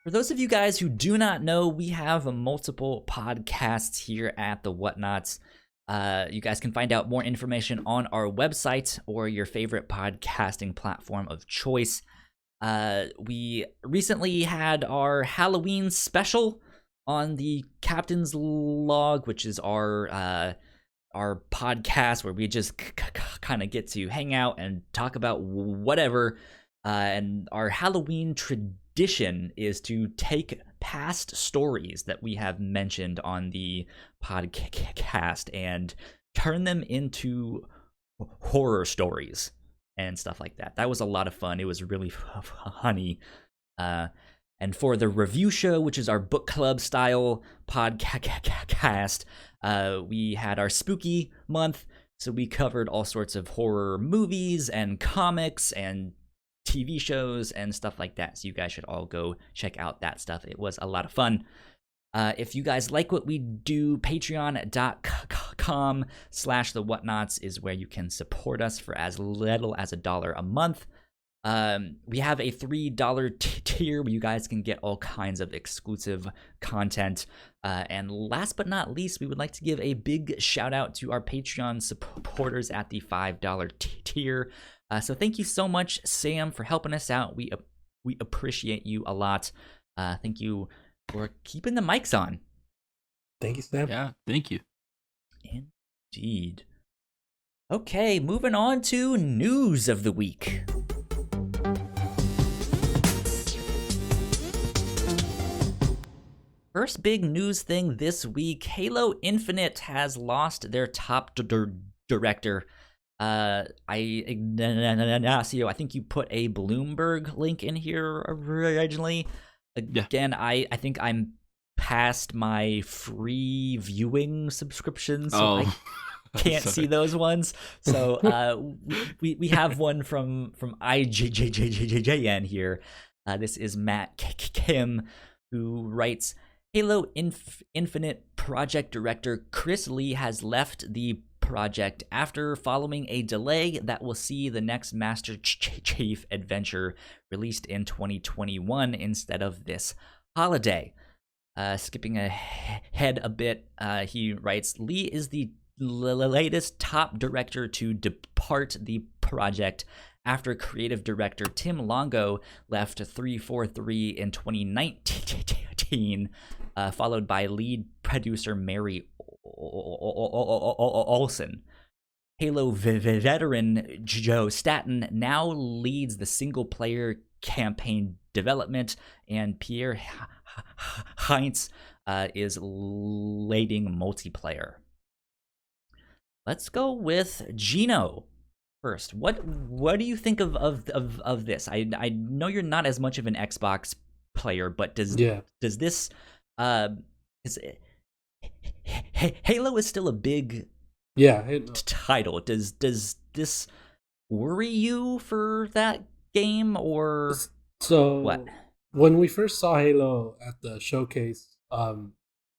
For those of you guys who do not know, we have multiple podcasts here at the Whatnauts. You guys can find out more information on our website or your favorite podcasting platform of choice. We recently had our Halloween special on the Captain's Log, which is our podcast where we just kind of get to hang out and talk about whatever. And our Halloween tradition is to take past stories that we have mentioned on the podcast and turn them into horror stories and stuff like that. That was a lot of fun. It was really funny. And for the review show, which is our book club style podcast, we had our spooky month. So we covered all sorts of horror movies and comics and TV shows and stuff like that. So you guys should all go check out that stuff. It was a lot of fun. If you guys like what we do, patreon.com/the Whatnauts is where you can support us for as little as $1 a month. We have a $3 tier where you guys can get all kinds of exclusive content. And last but not least, we would like to give a big shout out to our Patreon supporters at the $5 tier. So thank you so much, Sam, for helping us out. We appreciate you a lot. Thank you for keeping the mics on. Thank you, Sam. Yeah, thank you. Indeed. Okay, moving on to news of the week. First big news thing this week, Halo Infinite has lost their top director. Ignacio, I think you put a Bloomberg link in here originally. Again, yeah. I think I'm past my free viewing subscription, so I can't see those ones. So we have one from IJJJJN here. This is Matt Kim, who writes, Halo Infinite project director Chris Lee has left the project after following a delay that will see the next Master Chief adventure released in 2021 instead of this holiday. Skipping ahead a bit, he writes, Lee is the latest top director to depart the project after creative director Tim Longo left 343 in 2019, followed by lead producer Mary Olsen. Halo veteran Joe Staten now leads the single-player campaign development, and Pierre Heinz is leading multiplayer. Let's go with Gino first. What do you think of this? I know you're not as much of an Xbox player, but does this Halo is still a big title. Does this worry you for that game, or so? What? When we first saw Halo at the showcase,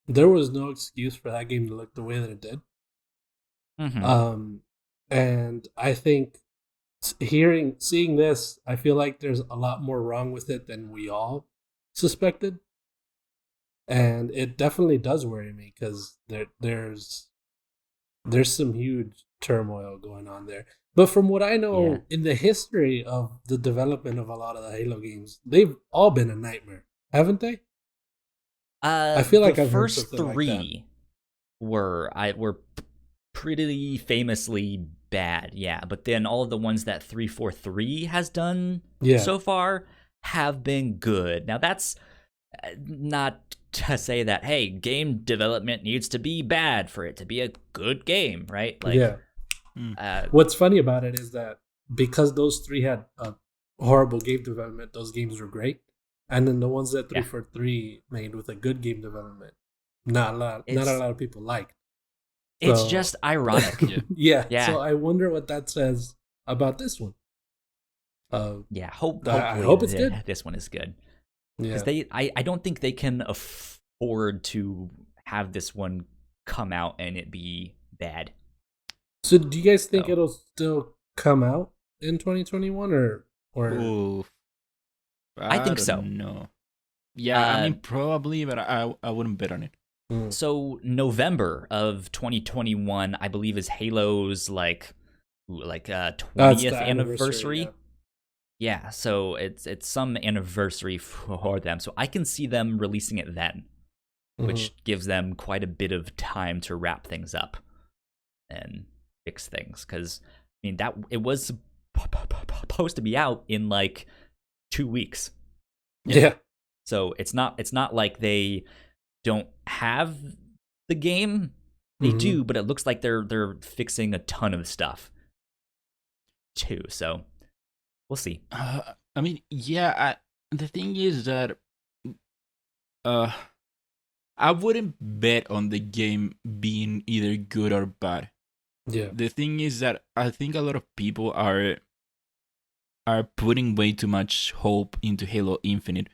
there was no excuse for that game to look the way that it did. Mm-hmm. And I think seeing this, I feel like there's a lot more wrong with it than we all suspected. And it definitely does worry me because there's some huge turmoil going on there. But from what I know, in the history of the development of a lot of the Halo games, they've all been a nightmare, haven't they? I feel like the I've first heard something three like were pretty famously bad, but then all of the ones that 343 has done so far have been good. Now that's not to say that, hey, game development needs to be bad for it to be a good game, right? Like, what's funny about it is that because those three had a horrible game development, those games were great, and then the ones that 343 made with a good game development, not a lot of people liked. It's just ironic. So I wonder what that says about this one. Hopefully I hope it's good. This one is good. Because I don't think they can afford to have this one come out and it be bad. So do you guys think it'll still come out in 2021 or? Ooh, I think so. No. Yeah, I mean probably, but I wouldn't bet on it. So November of 2021, I believe, is Halo's like 20th anniversary. Yeah, so it's some anniversary for them. So I can see them releasing it then, which gives them quite a bit of time to wrap things up and fix things. Because I mean, that it was supposed to be out in like 2 weeks. Yeah. So it's not like they don't have the game. They do, but it looks like they're fixing a ton of stuff too. So we'll see. I mean, yeah. The thing is that I wouldn't bet on the game being either good or bad. Yeah. The thing is that I think a lot of people are putting way too much hope into Halo Infinite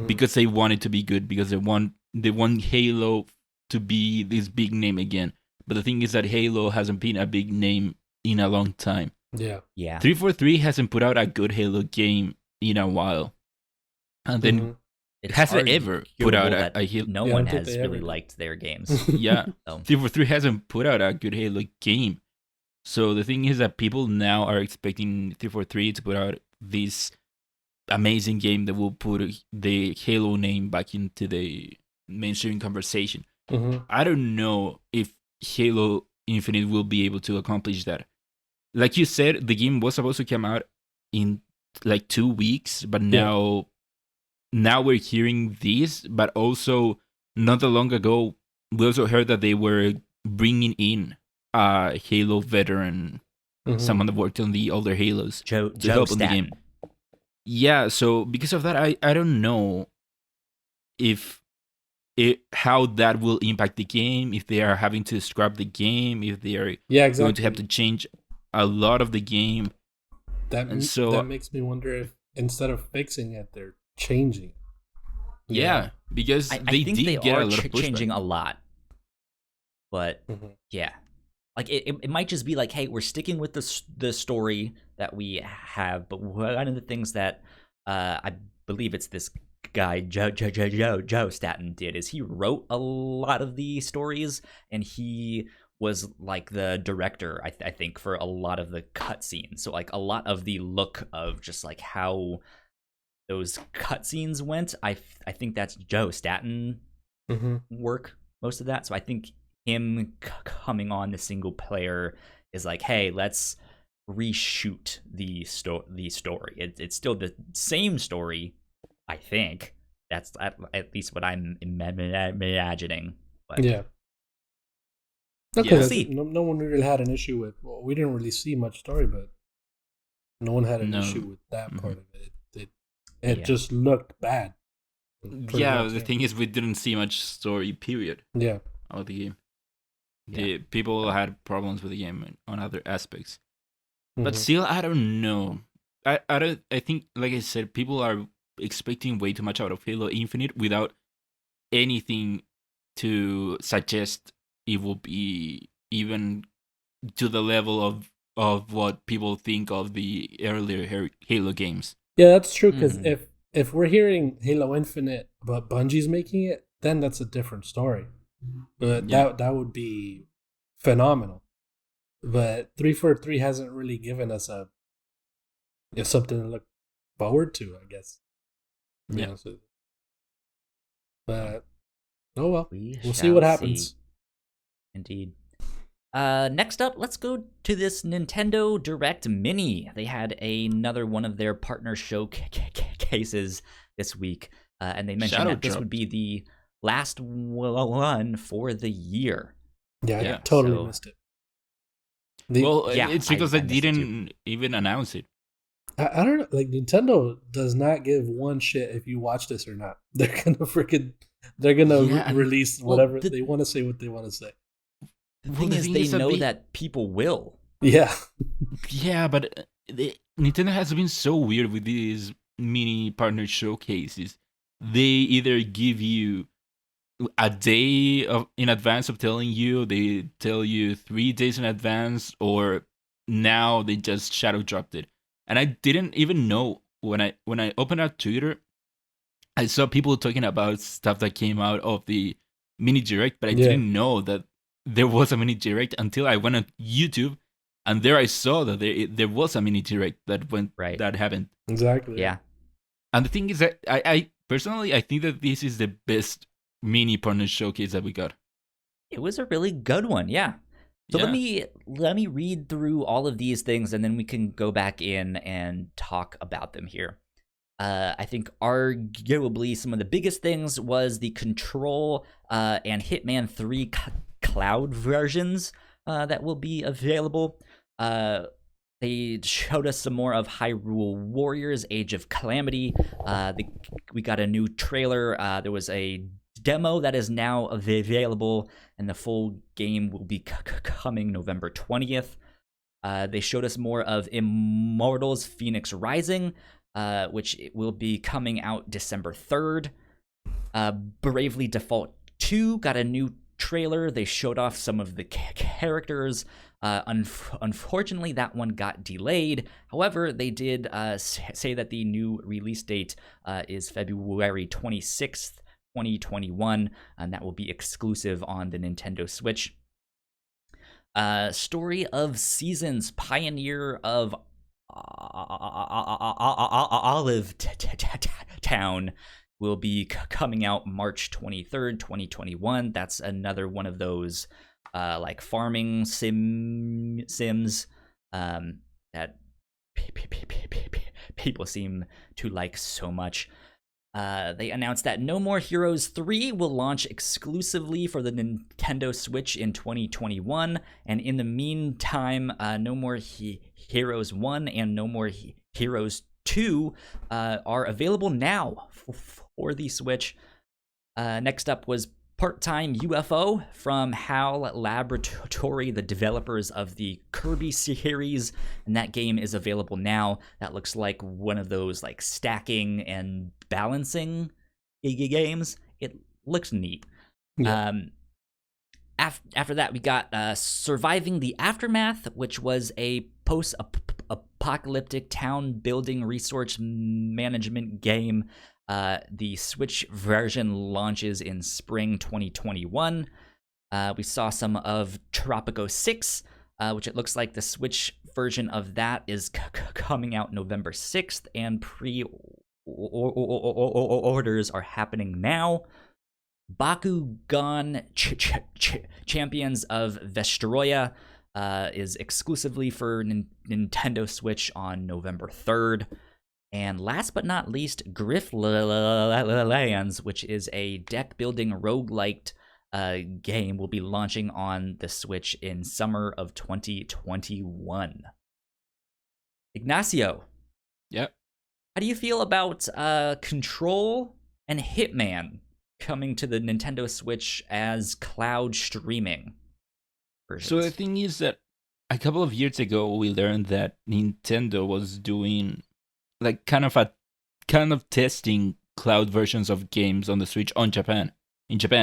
because they want it to be good, because they want Halo to be this big name again. But the thing is that Halo hasn't been a big name in a long time. Yeah. 343 hasn't put out a good Halo game in a while. And then it hasn't ever put out a Halo. No one has really liked their games. Yeah. 343 hasn't put out a good Halo game. So the thing is that people now are expecting 343 to put out this amazing game that will put the Halo name back into the mainstream conversation. I don't know if Halo Infinite will be able to accomplish that. Like you said, the game was supposed to come out in like 2 weeks, but now we're hearing this. But also, not that long ago, we also heard that they were bringing in a Halo veteran, someone that worked on the older Halos, Joe help on the Staten. game. Yeah, so because of that, I don't know how that will impact the game, if they are having to scrap the game, if they are going to have to change a lot of the game. That makes me wonder if instead of fixing it, they're changing. Yeah, because I think they get are a lot of changing a lot. But yeah, like it might just be like, hey, we're sticking with the story that we have, but one of the things that I believe it's this guy Joe Staten did is he wrote a lot of the stories, and he was like the director, I think, for a lot of the cutscenes. So like a lot of the look of just like how those cutscenes went, I think that's Joe Staten work, most of that. So I think him coming on the single player is like, hey, let's reshoot the story. It's still the same story, I think. That's at least what I'm imagining. But yeah. Okay, we'll see. No one really had an issue with. Well, we didn't really see much story, but no one had an issue with that part of it. It just looked bad. Yeah, the thing is, we didn't see much story. Period. Yeah, of the game. The people had problems with the game on other aspects, but still, I don't know. I think, like I said, people are expecting way too much out of Halo Infinite without anything to suggest it will be even to the level of what people think of the earlier Halo games. Yeah, that's true, because if we're hearing Halo Infinite but Bungie's making it, then that's a different story. But that would be phenomenal. But 343 hasn't really given us something to look forward to, I guess. Yeah. But oh well, we'll see what happens. Indeed. Next up, let's go to this Nintendo Direct Mini. They had another one of their partner showcases this week, and they mentioned that this would be the last one for the year. Yeah, I totally missed it. It's because they didn't even announce it. I don't know. Like, Nintendo does not give one shit if you watch this or not. They're gonna release whatever they want to say. What they want to say. The thing is, they know that people will. Yeah. Yeah, but Nintendo has been so weird with these mini partner showcases. They either give you a day in advance of telling you, they tell you 3 days in advance, or now they just shadow dropped it. And I didn't even know when I opened up Twitter, I saw people talking about stuff that came out of the mini direct, but I didn't know that there was a mini direct until I went on YouTube, and there I saw that there was a mini direct that happened. Exactly. Yeah. And the thing is that I personally I think that this is the best mini partner showcase that we got. It was a really good one, yeah. So let me read through all of these things, and then we can go back in and talk about them here. I think arguably some of the biggest things was the Control and Hitman 3 cloud versions that will be available. They showed us some more of Hyrule Warriors: Age of Calamity. We got a new trailer. There was a demo that is now available, and the full game will be coming November 20th. They showed us more of Immortals: Phoenix Rising, which will be coming out December 3rd. Bravely Default 2 got a new trailer. They showed off some of the characters. Unfortunately, that one got delayed. However, they did say that the new release date is February 26th, 2021, and that will be exclusive on the Nintendo Switch. Story of Seasons, Pioneer of Olive Town will be coming out March 23rd, 2021. That's another one of those like farming sims that people seem to like so much. They announced that No More Heroes 3 will launch exclusively for the Nintendo Switch in 2021, and in the meantime, No More Heroes 1 and No More Heroes 2 are available now for the Switch. Next up was Part-Time UFO from HAL Laboratory, the developers of the Kirby series, and that game is available now. That looks like one of those like stacking and balancing games. It looks neat. Yeah. After that, we got Surviving the Aftermath, which was a post-apocalyptic town building resource management game. The Switch version launches in spring 2021. We saw some of Tropico 6, which it looks like the Switch version of that is coming out November 6th, and pre-orders are happening now. Bakugan Champions of Vestroya is exclusively for Nintendo Switch on November 3rd. And last but not least, Griftlands, which is a deck-building roguelike game, will be launching on the Switch in summer of 2021. Ignacio. Yep. How do you feel about Control and Hitman coming to the Nintendo Switch as cloud streaming versions? So the thing is that a couple of years ago, we learned that Nintendo was doing like kind of testing cloud versions of games on the Switch in Japan.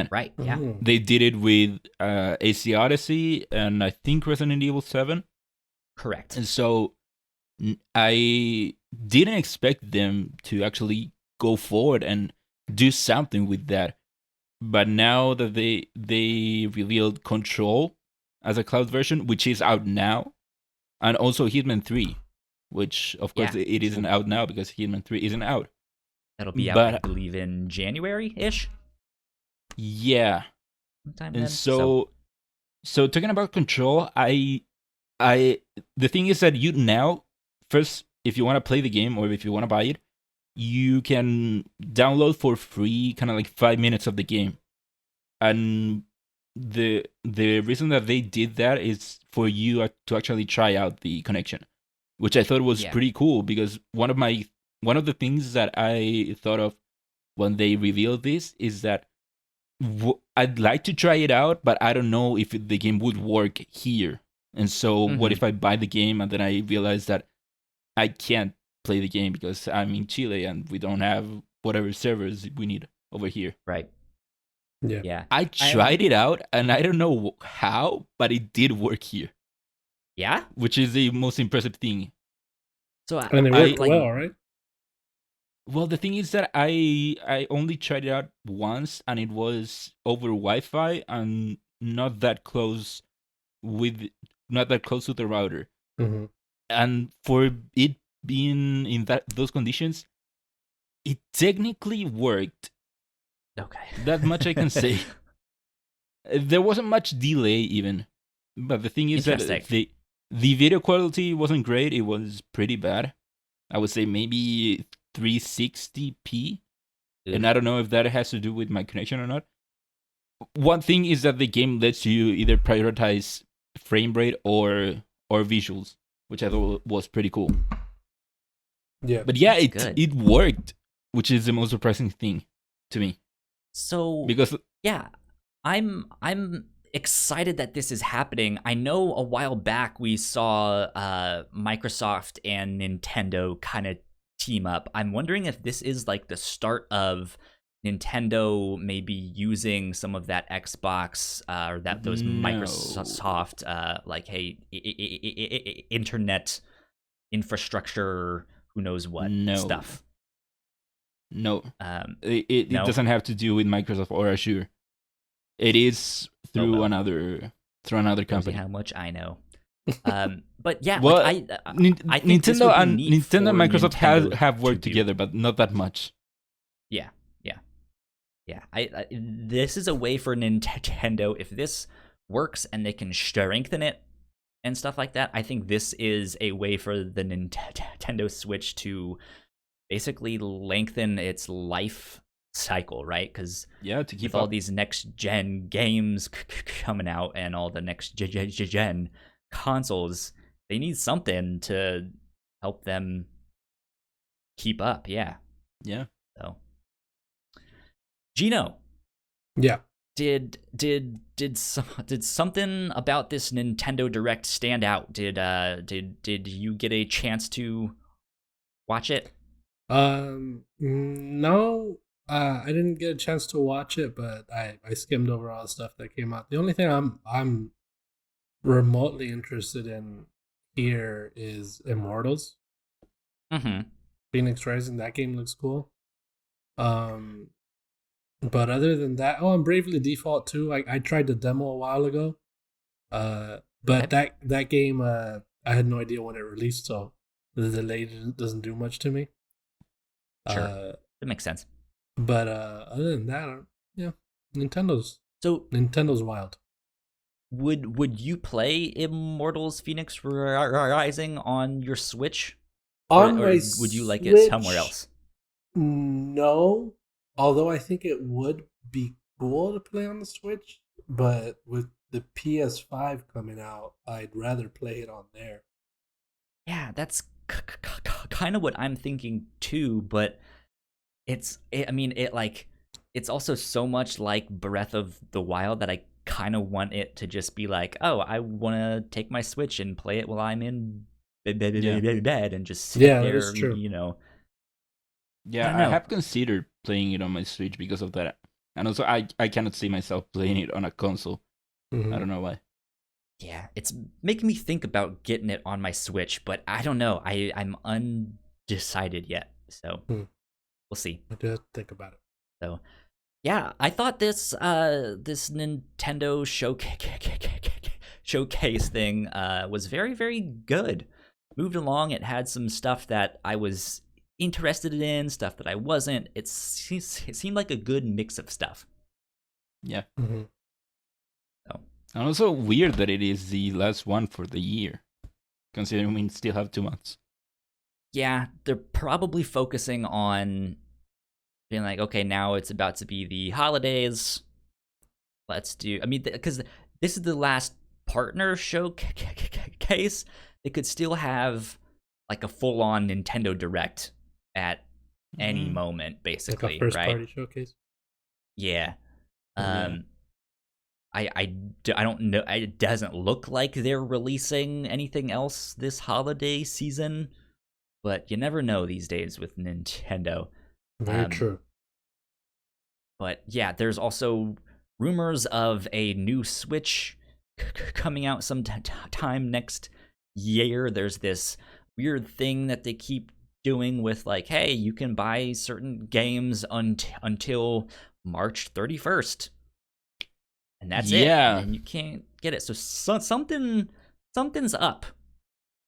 Right, yeah. Mm-hmm. They did it with AC Odyssey and I think Resident Evil 7. Correct. And so I didn't expect them to actually go forward and do something with that. But now that they revealed Control as a cloud version, which is out now, and also Hitman 3, which of course it isn't out now because Hitman 3 isn't out. That'll be out, I believe, in January-ish. Yeah. Sometime and then. So talking about Control, the thing is that you now, first, if you want to play the game or if you want to buy it, you can download for free kind of like 5 minutes of the game. And the reason that they did that is for you to actually try out the connection, which I thought was pretty cool, because one of the things that I thought of when they revealed this is that I'd like to try it out, but I don't know if the game would work here. And so what if I buy the game and then I realize that I can't play the game because I'm in Chile and we don't have whatever servers we need over here. Right. Yeah. I tried it out and I don't know how, but it did work here. Yeah? Which is the most impressive thing. And it worked well, right? Well, the thing is that I only tried it out once, and it was over Wi-Fi and with not that close to the router. Mm-hmm. And for it being in those conditions, it technically worked. Okay. That much I can say. There wasn't much delay even, but the thing is that the video quality wasn't great. It was pretty bad. I would say maybe 360p. Ugh. And I don't know if that has to do with my connection or not. One thing is that the game lets you either prioritize frame rate or visuals, which I thought was pretty cool. Yeah. But yeah, it worked, which is the most surprising thing to me. So because yeah, I'm excited that this is happening. I know a while back we saw Microsoft and Nintendo kind of team up. I'm wondering if this is like the start of Nintendo maybe using some of that Xbox or those Microsoft like internet infrastructure, who knows what stuff. No, it doesn't have to do with Microsoft or Azure. It is through another company. How much I know. But yeah, well, I think Nintendo and Microsoft have worked together, but not that much. Yeah. I this is a way for Nintendo, if this works and they can strengthen it and stuff like that. I think this is a way for the Nintendo Switch to basically lengthen its life cycle, right? Because to keep with all these next gen games coming out and all the next gen consoles, they need something to help them keep up. Yeah. So, Gino. Yeah. Did something about this Nintendo Direct stand out? Did you get a chance to watch it? No. I didn't get a chance to watch it, but I skimmed over all the stuff that came out. The only thing I'm remotely interested in here is Immortals. Mm-hmm. Phoenix Rising, that game looks cool. But other than that, and Bravely Default 2, I tried the demo a while ago. But that game, I had no idea when it released, so the delay doesn't do much to me. Sure, that makes sense. But other than that, Nintendo's wild. Would you play Immortals Phoenix Rising on your Switch? Or would you like it somewhere else? No, although I think it would be cool to play on the Switch, but with the PS5 coming out, I'd rather play it on there. Yeah, that's kind of what I'm thinking too, but it's also so much like Breath of the Wild that I kind of want it to just be like, oh, I want to take my Switch and play it while I'm in bed and just sit there, that's true. Yeah, I have considered playing it on my Switch because of that. And also, I cannot see myself playing it on a console. Mm-hmm. I don't know why. Yeah, it's making me think about getting it on my Switch, but I don't know. I'm undecided yet, so we'll see. I did think about it. So, yeah, I thought this Nintendo showcase thing was very, very good. Moved along. It had some stuff that I was interested in, stuff that I wasn't. It seemed like a good mix of stuff. Yeah. Mm-hmm. So. And also weird that it is the last one for the year, considering we still have 2 months. Yeah, they're probably focusing on being like, okay, now it's about to be the holidays. Because this is the last partner showcase. They could still have like a full-on Nintendo Direct at any moment, basically, like a first-party showcase. Yeah. I don't know. It doesn't look like they're releasing anything else this holiday season, but you never know these days with Nintendo. Very true. But yeah, there's also rumors of a new Switch coming out sometime next year. There's this weird thing that they keep doing with like, hey, you can buy certain games until March 31st. And that's it. And then you can't get it. So something's up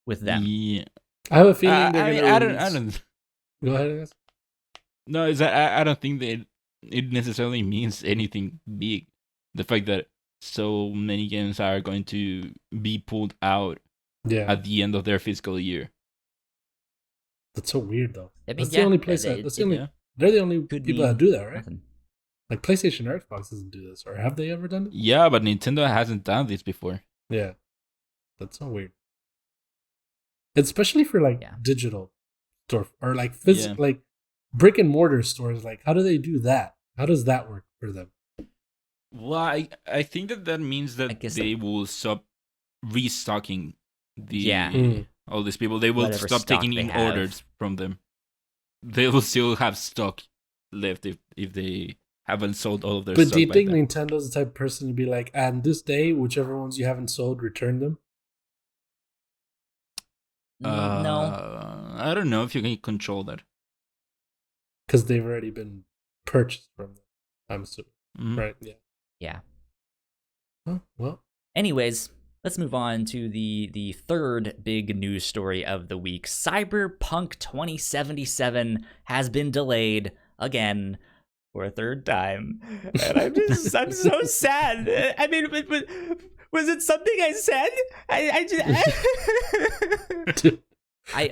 with them. Yeah. I have a feeling they're I gonna don't. Go ahead, guys. No, is that I don't think that it necessarily means anything big. The fact that so many games are going to be pulled out at the end of their fiscal year. That's so weird, though. I mean, that's the only place they're the only people that do that, right? Nothing. Like PlayStation or Xbox doesn't do this, or have they ever done it? Yeah, but Nintendo hasn't done this before. Yeah, that's so weird. Especially for digital store or like physical, like brick and mortar stores. Like, how do they do that? How does that work for them? Well, I think that means that they will stop restocking all these people. They will stop taking in orders from them. They will still have stock left if they haven't sold all of their stock. But do you think Nintendo's the type of person to be like, and this day, whichever ones you haven't sold, return them? No. I don't know if you can control that. Because they've already been purchased from them, I'm assuming. Mm-hmm. Right? Yeah. Oh, well. Anyways, let's move on to the third big news story of the week. Cyberpunk 2077 has been delayed again for a third time. And I'm so sad. I mean, but was it something I said?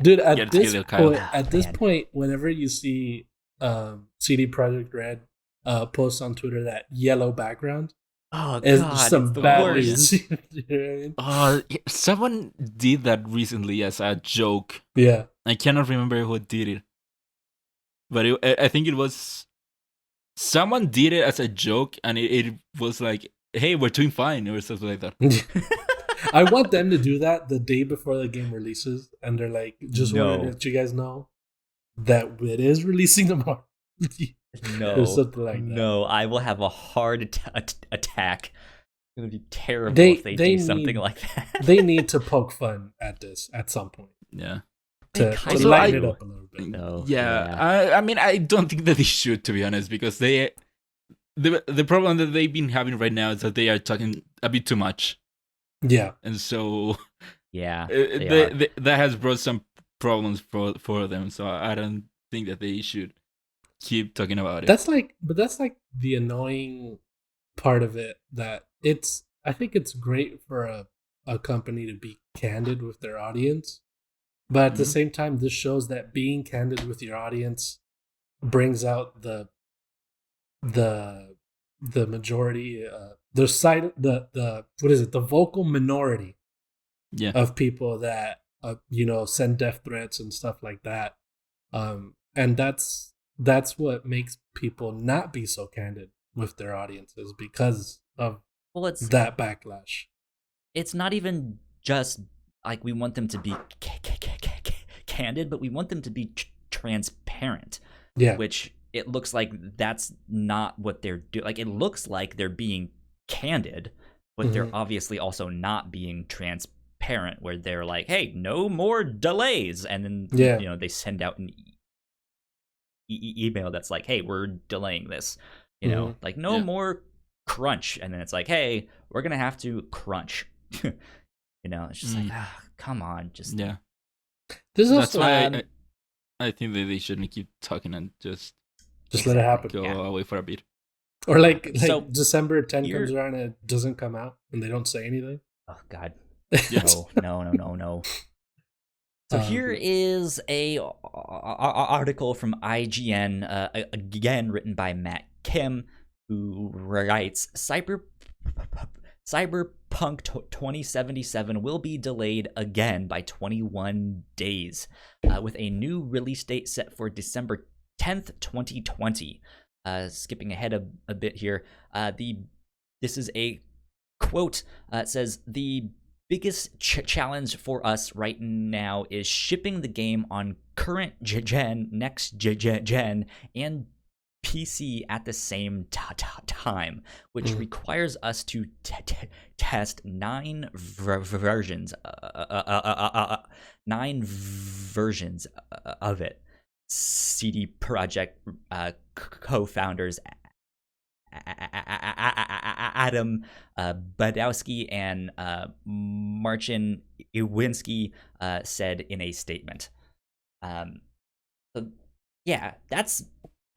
Dude, at this point, whenever you see CD Projekt Red post on Twitter that yellow background, God, some bad news. You know what I mean? Someone did that recently as a joke. Yeah, I cannot remember who did it, but I think it was someone did it as a joke, and it was like, "Hey, we're doing fine," or something like that. I want them to do that the day before the game releases, and they're like, "Just wanted to let you guys know that it is releasing tomorrow." No, or something like that. No, I will have a heart attack. It would be terrible if they do something like that. They need to poke fun at this at some point. Yeah. To lighten it up a little bit. No, I mean, I don't think that they should, to be honest, because the problem that they've been having right now is that they are talking a bit too much. Yeah. And so that has brought some problems for them. So I don't think that they should keep talking about it. That's like the annoying part of it, that I think it's great for a company to be candid with their audience. But at the same time, this shows that being candid with your audience brings out the majority, the vocal minority of people that send death threats and stuff like that, and that's what makes people not be so candid with their audiences, because of that backlash. It's not even just like we want them to be candid, but we want them to be transparent. Yeah, which it looks like that's not what they're doing. Like, it looks like they're being candid, but they're obviously also not being transparent, where they're like, hey, no more delays. And then, they send out an email that's like, hey, we're delaying this. Like, no more crunch. And then it's like, hey, we're going to have to crunch. It's just like, come on. Just, yeah. That's why I think that they shouldn't keep talking and just let it happen. Go away for a bit. Or like so, December 10 comes around and it doesn't come out and they don't say anything. Oh God. No. So here is a article from IGN, again written by Matt Kim, who writes, Cyberpunk 2077 will be delayed again by 21 days, with a new release date set for December 10th, 2020. Skipping ahead a bit here, this is a quote. It says, the biggest challenge for us right now is shipping the game on current gen, next gen, and PC at the same time, which requires us to test 9 versions of it. CD Projekt co-founders Adam Badowski and Marcin Iwinski said in a statement. So yeah, that's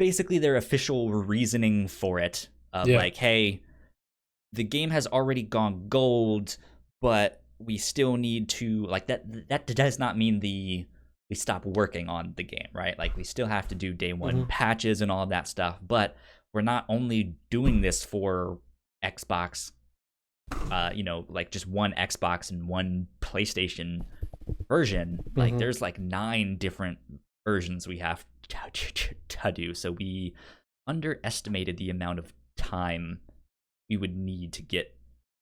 basically their official reasoning for it. Like, hey, the game has already gone gold, but we still need to, like, that does not mean we stop working on the game, right? Like, we still have to do day one patches and all of that stuff, but we're not only doing this for Xbox, like just one Xbox and one PlayStation version. Like, there's like 9 different versions we have to do. So we underestimated the amount of time we would need to get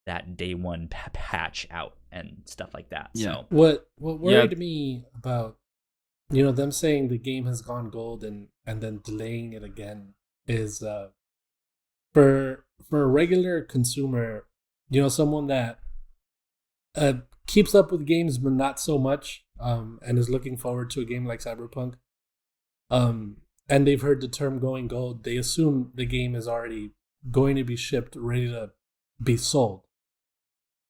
that day one patch out and stuff like that. Yeah. So what worried me about them saying the game has gone gold and then delaying it again is for a regular consumer, someone that keeps up with games but not so much, and is looking forward to a game like Cyberpunk, and they've heard the term going gold, they assume the game is already going to be shipped, ready to be sold.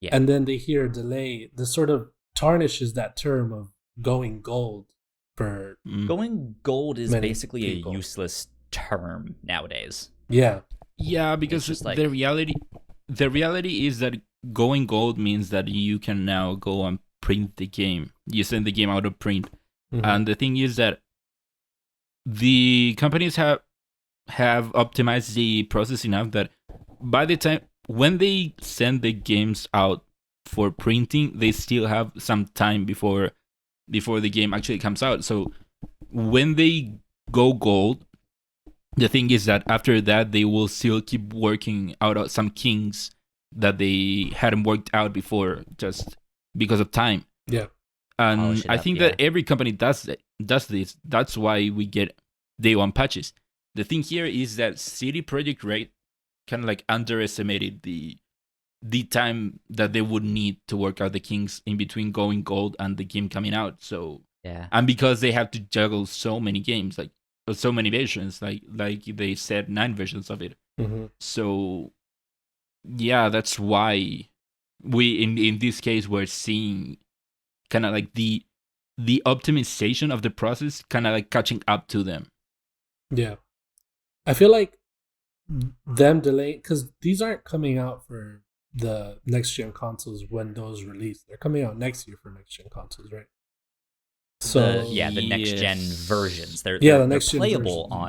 Yeah. And then they hear a delay. This sort of tarnishes that term of going gold for going gold is basically people. a useless term nowadays. Yeah. Yeah, because like, the reality is that going gold means that you can now go and print the game. You send the game out of print. And the thing is that the companies have optimized the process enough that by the time when they send the games out for printing, they still have some time before the game actually comes out. So when they go gold, the thing is that after that they will still keep working out some kinks that they hadn't worked out before, just because of time. Yeah. And I think that every company does this. That's why we get day one patches. The thing here is that CD Projekt Red kind of like underestimated the time that they would need to work out the kinks in between going gold and the game coming out. So yeah, and because they have to juggle so many games, like so many versions, like they said 9 versions of it. So yeah, that's why we in this case we're seeing kind of like the optimization of the process kind of like catching up to them. Yeah. I feel like them delaying, because these aren't coming out for the next gen consoles when those release. They're coming out next year for next gen consoles, right? So the next gen versions. They're the next gen playable versions. on.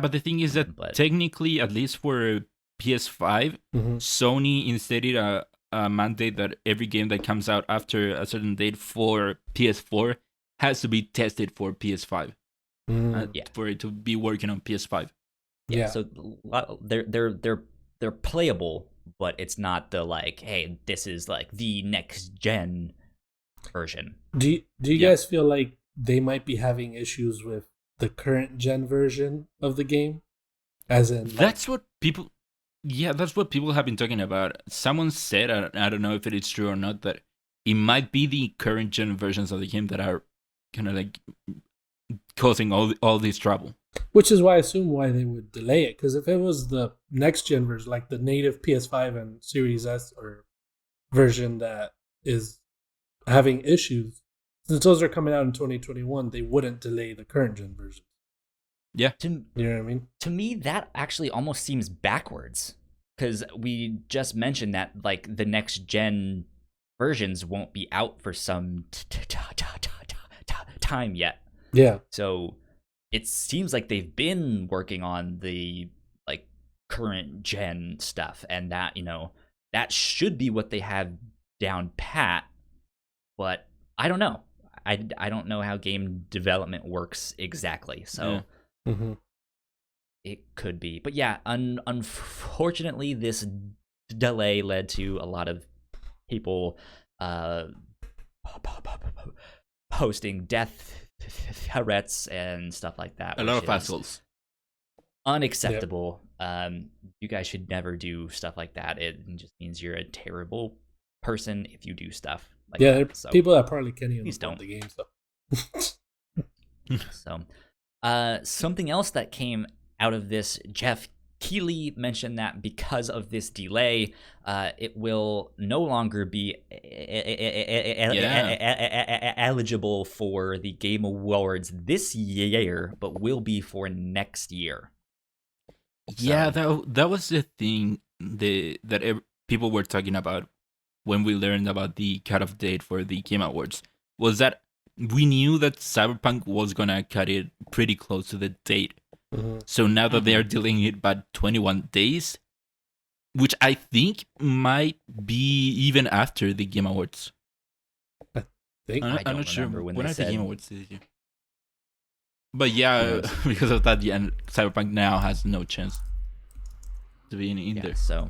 But the thing is that technically, at least for PS5, Sony instituted a mandate that every game that comes out after a certain date for PS4 has to be tested for PS5. For it to be working on PS5. Yeah. So they're playable, but it's not the like, hey, this is like the next gen version. Do you guys feel like they might be having issues with the current gen version of the game? As in, that's what people have been talking about. Someone said, I don't know if it is true or not, that it might be the current gen versions of the game that are kind of like causing all this trouble. Which is why I assume why they would delay it. Because if it was the next gen version, like the native PS5 and Series S or version that is having issues, since those are coming out in 2021, they wouldn't delay the current gen version. Yeah. You know what I mean? To me, that actually almost seems backwards. Because we just mentioned that like the next gen versions won't be out for some time yet. Yeah. So it seems like they've been working on the like current gen stuff, and that that should be what they have down pat. But I don't know. I don't know how game development works exactly. So it could be. But yeah, unfortunately, this delay led to a lot of people posting death threats and stuff like that. A lot of assholes. unacceptable. You guys should never do stuff like that. It just means you're a terrible person if you do stuff like Yeah, that. there are So people that probably can't even please afford don't. the game. So Something else that came out of this, Jeff Keighley mentioned that because of this delay, it will no longer be eligible for the Game Awards this year, but will be for next year. Yeah, that was the thing people were talking about when we learned about the cutoff date for the Game Awards, was that we knew that Cyberpunk was gonna cut it pretty close to the date. So now that they're delaying it by 21 days, which I think might be even after the Game Awards. I think I'm not sure when are they said the Game Awards this year. But yeah, because of that, yeah, Cyberpunk now has no chance to be in either. Yeah, so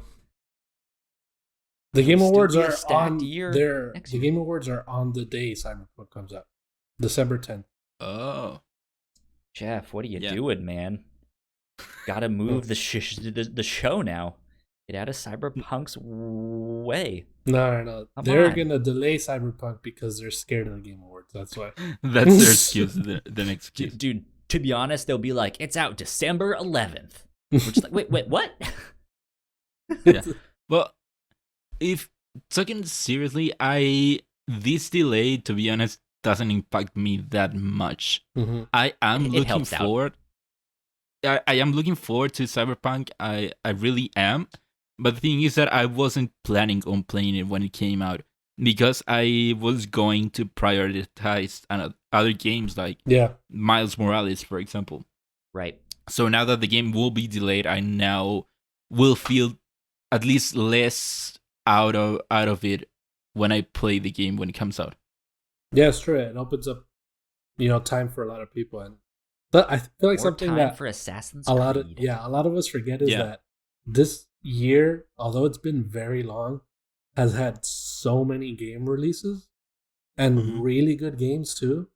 the Game Awards are stacked on year the next year. Game Awards are on the day Cyberpunk comes out, December 10th. Oh, Jeff, what are you doing, man? Gotta move the show now. Get out of Cyberpunk's way. No. Come They're on. gonna delay Cyberpunk because they're scared of the Game Awards. That's why. that's their excuse. The next excuse. Dude, to be honest, they'll be like, it's out December 11th. Which is like, wait, what? Yeah. Well, if talking seriously, this delay, to be honest, doesn't impact me that much. Mm-hmm. I am looking helps out. forward. I am looking forward to Cyberpunk. I really am. But the thing is that I wasn't planning on playing it when it came out, because I was going to prioritize other games like Miles Morales, for example. Right. So now that the game will be delayed, I now will feel at least less out of it when I play the game when it comes out. Yeah, it's true. It opens up, time for a lot of people, and I feel like More something time that for Assassin's a lot Creed. of a lot of us forget is that this year, although it's been very long, has had so many game releases and really good games too.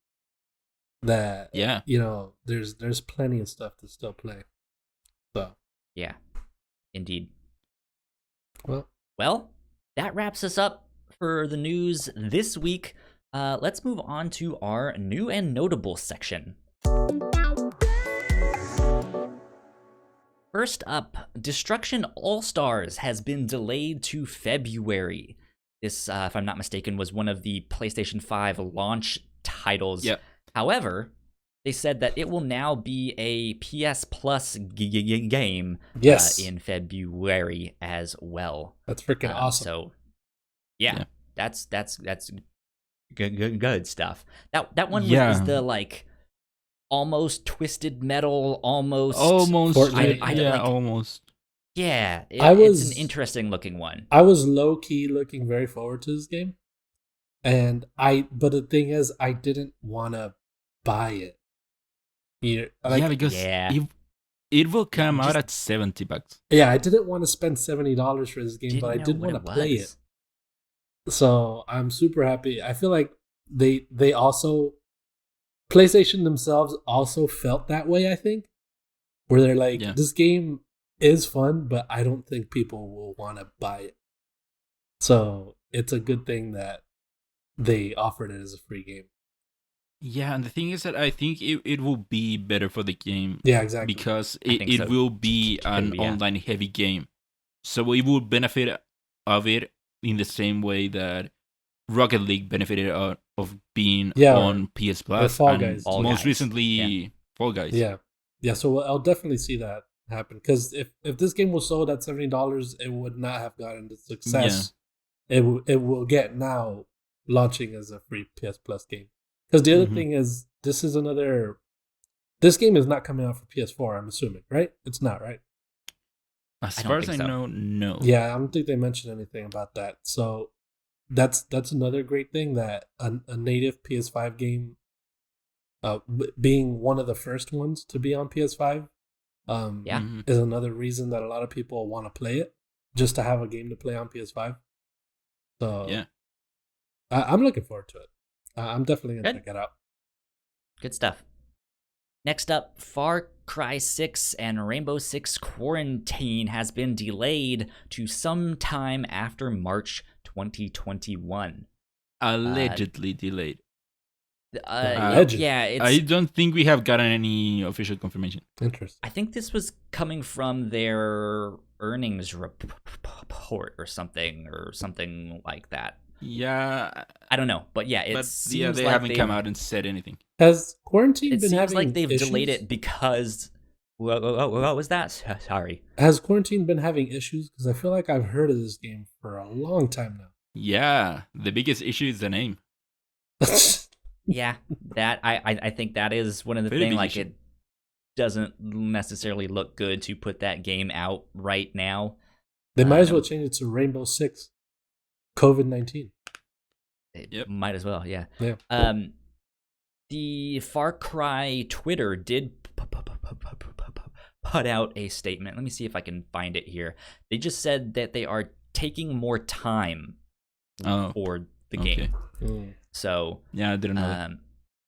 That there's plenty of stuff to still play. So yeah, indeed. Well, that wraps us up for the news this week. Let's move on to our new and notable section. First up, Destruction All-Stars has been delayed to February. This, if I'm not mistaken, was one of the PlayStation 5 launch titles. Yep. However, they said that it will now be a PS Plus game in February as well. That's freaking awesome. So, yeah. That's good stuff. That one was the like almost Twisted Metal, almost Fortnite. Almost. Yeah, it's an interesting looking one. I was low key looking very forward to this game, but the thing is, I didn't want to buy it. Because it will come out at $70. Yeah, I didn't want to spend $70 for this game, but I did want to play it. So I'm super happy. I feel like they also, PlayStation themselves also felt that way, I think, where they're like, this game is fun, but I don't think people will want to buy it. So it's a good thing that they offered it as a free game. Yeah, and the thing is that I think it will be better for the game. Yeah, exactly. Because it will be an online heavy game. So it will benefit of it in the same way that Rocket League benefited of being on PS Plus. Fall Guys. Most recently, Fall Guys. Yeah. So I'll definitely see that happen, because if this game was sold at $70, it would not have gotten the success it will get now, launching as a free PS Plus game. Because the other thing is, this game is not coming out for PS4. I'm assuming, right? It's not, right? As far as I know, no. Yeah, I don't think they mentioned anything about that. So that's another great thing, that a native PS5 game, being one of the first ones to be on PS5, is another reason that a lot of people want to play it, just to have a game to play on PS5. So I'm looking forward to it. I'm definitely gonna check it out. Good stuff. Next up, Far Cry 6 and Rainbow Six Quarantine has been delayed to sometime after March 2021. Allegedly delayed. Alleged. Yeah, it's. I don't think we have gotten any official confirmation. Interesting. I think this was coming from their earnings report or something like that. Yeah, I don't know, but yeah, but seems they like haven't come out and said anything. Has quarantine It been seems having like they've issues? delayed it because. What was that? Sorry. Has quarantine been having issues? Because I feel like I've heard of this game for a long time now. Yeah, the biggest issue is the name. Yeah, that I think that is one of the Very things. big Like, issue. it doesn't necessarily look good to put that game out right now. They might as well change it to Rainbow Six COVID-19. It might as well, yeah. Yeah. The Far Cry Twitter did put out a statement. Let me see if I can find it here. They just said that they are taking more time for the game. So yeah, I didn't know. That.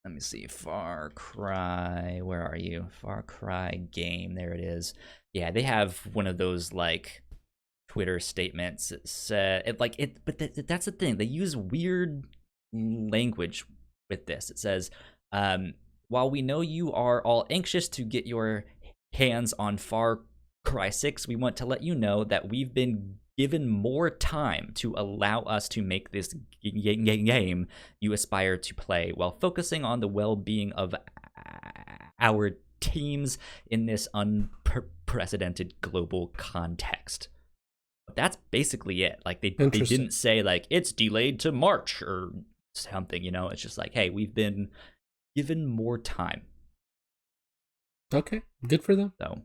Let me see. Far Cry, where are you? Far Cry game. There it is. Yeah, they have one of those like Twitter statements. But that's the thing. They use weird language with this. It says, while we know you are all anxious to get your hands on Far Cry 6, we want to let you know that we've been given more time to allow us to make this game you aspire to play while focusing on the well-being of our teams in this unprecedented global context. That's basically it. Like, they didn't say like it's delayed to March or something, you know. It's just like, hey, we've been given more time. Okay, good for them. So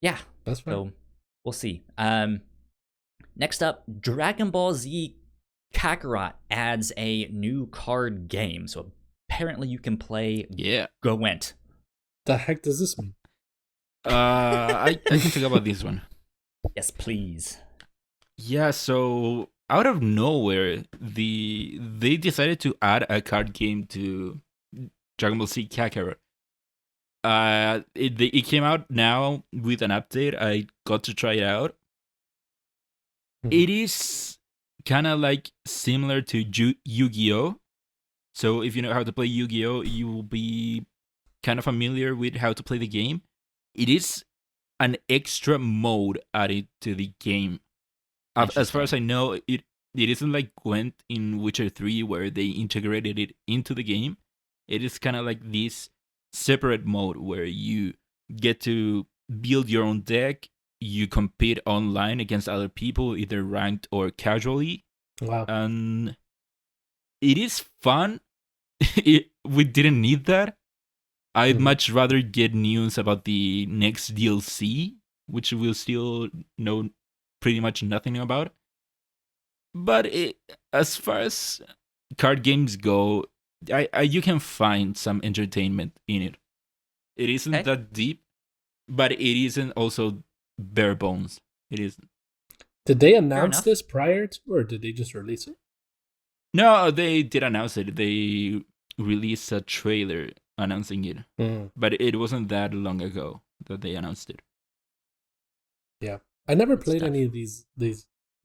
yeah, that's fine. So we'll see. Next up, Dragon Ball Z Kakarot adds a new card game. So apparently you can play Gwent. The heck does this mean? I can talk about this one. Yes, please. Yeah, so out of nowhere, they decided to add a card game to Dragon Ball Z Kakarot. It came out now with an update. I got to try it out. It is kind of like similar to Yu-Gi-Oh! So if you know how to play Yu-Gi-Oh!, you will be kind of familiar with how to play the game. It is an extra mode added to the game. As far as I know, it isn't like Gwent in Witcher 3 where they integrated it into the game. It is kind of like this separate mode where you get to build your own deck. You compete online against other people, either ranked or casually. Wow. And it is fun. We didn't need that. I'd much rather get news about the next DLC, which we'll still know pretty much nothing about. But as far as card games go, you can find some entertainment in it. It isn't that deep, but it isn't also bare bones. It isn't. Did they announce this prior to, or did they just release it? No, they did announce it. They released a trailer announcing it, but it wasn't that long ago that they announced it. Yeah, I never played any of these. Do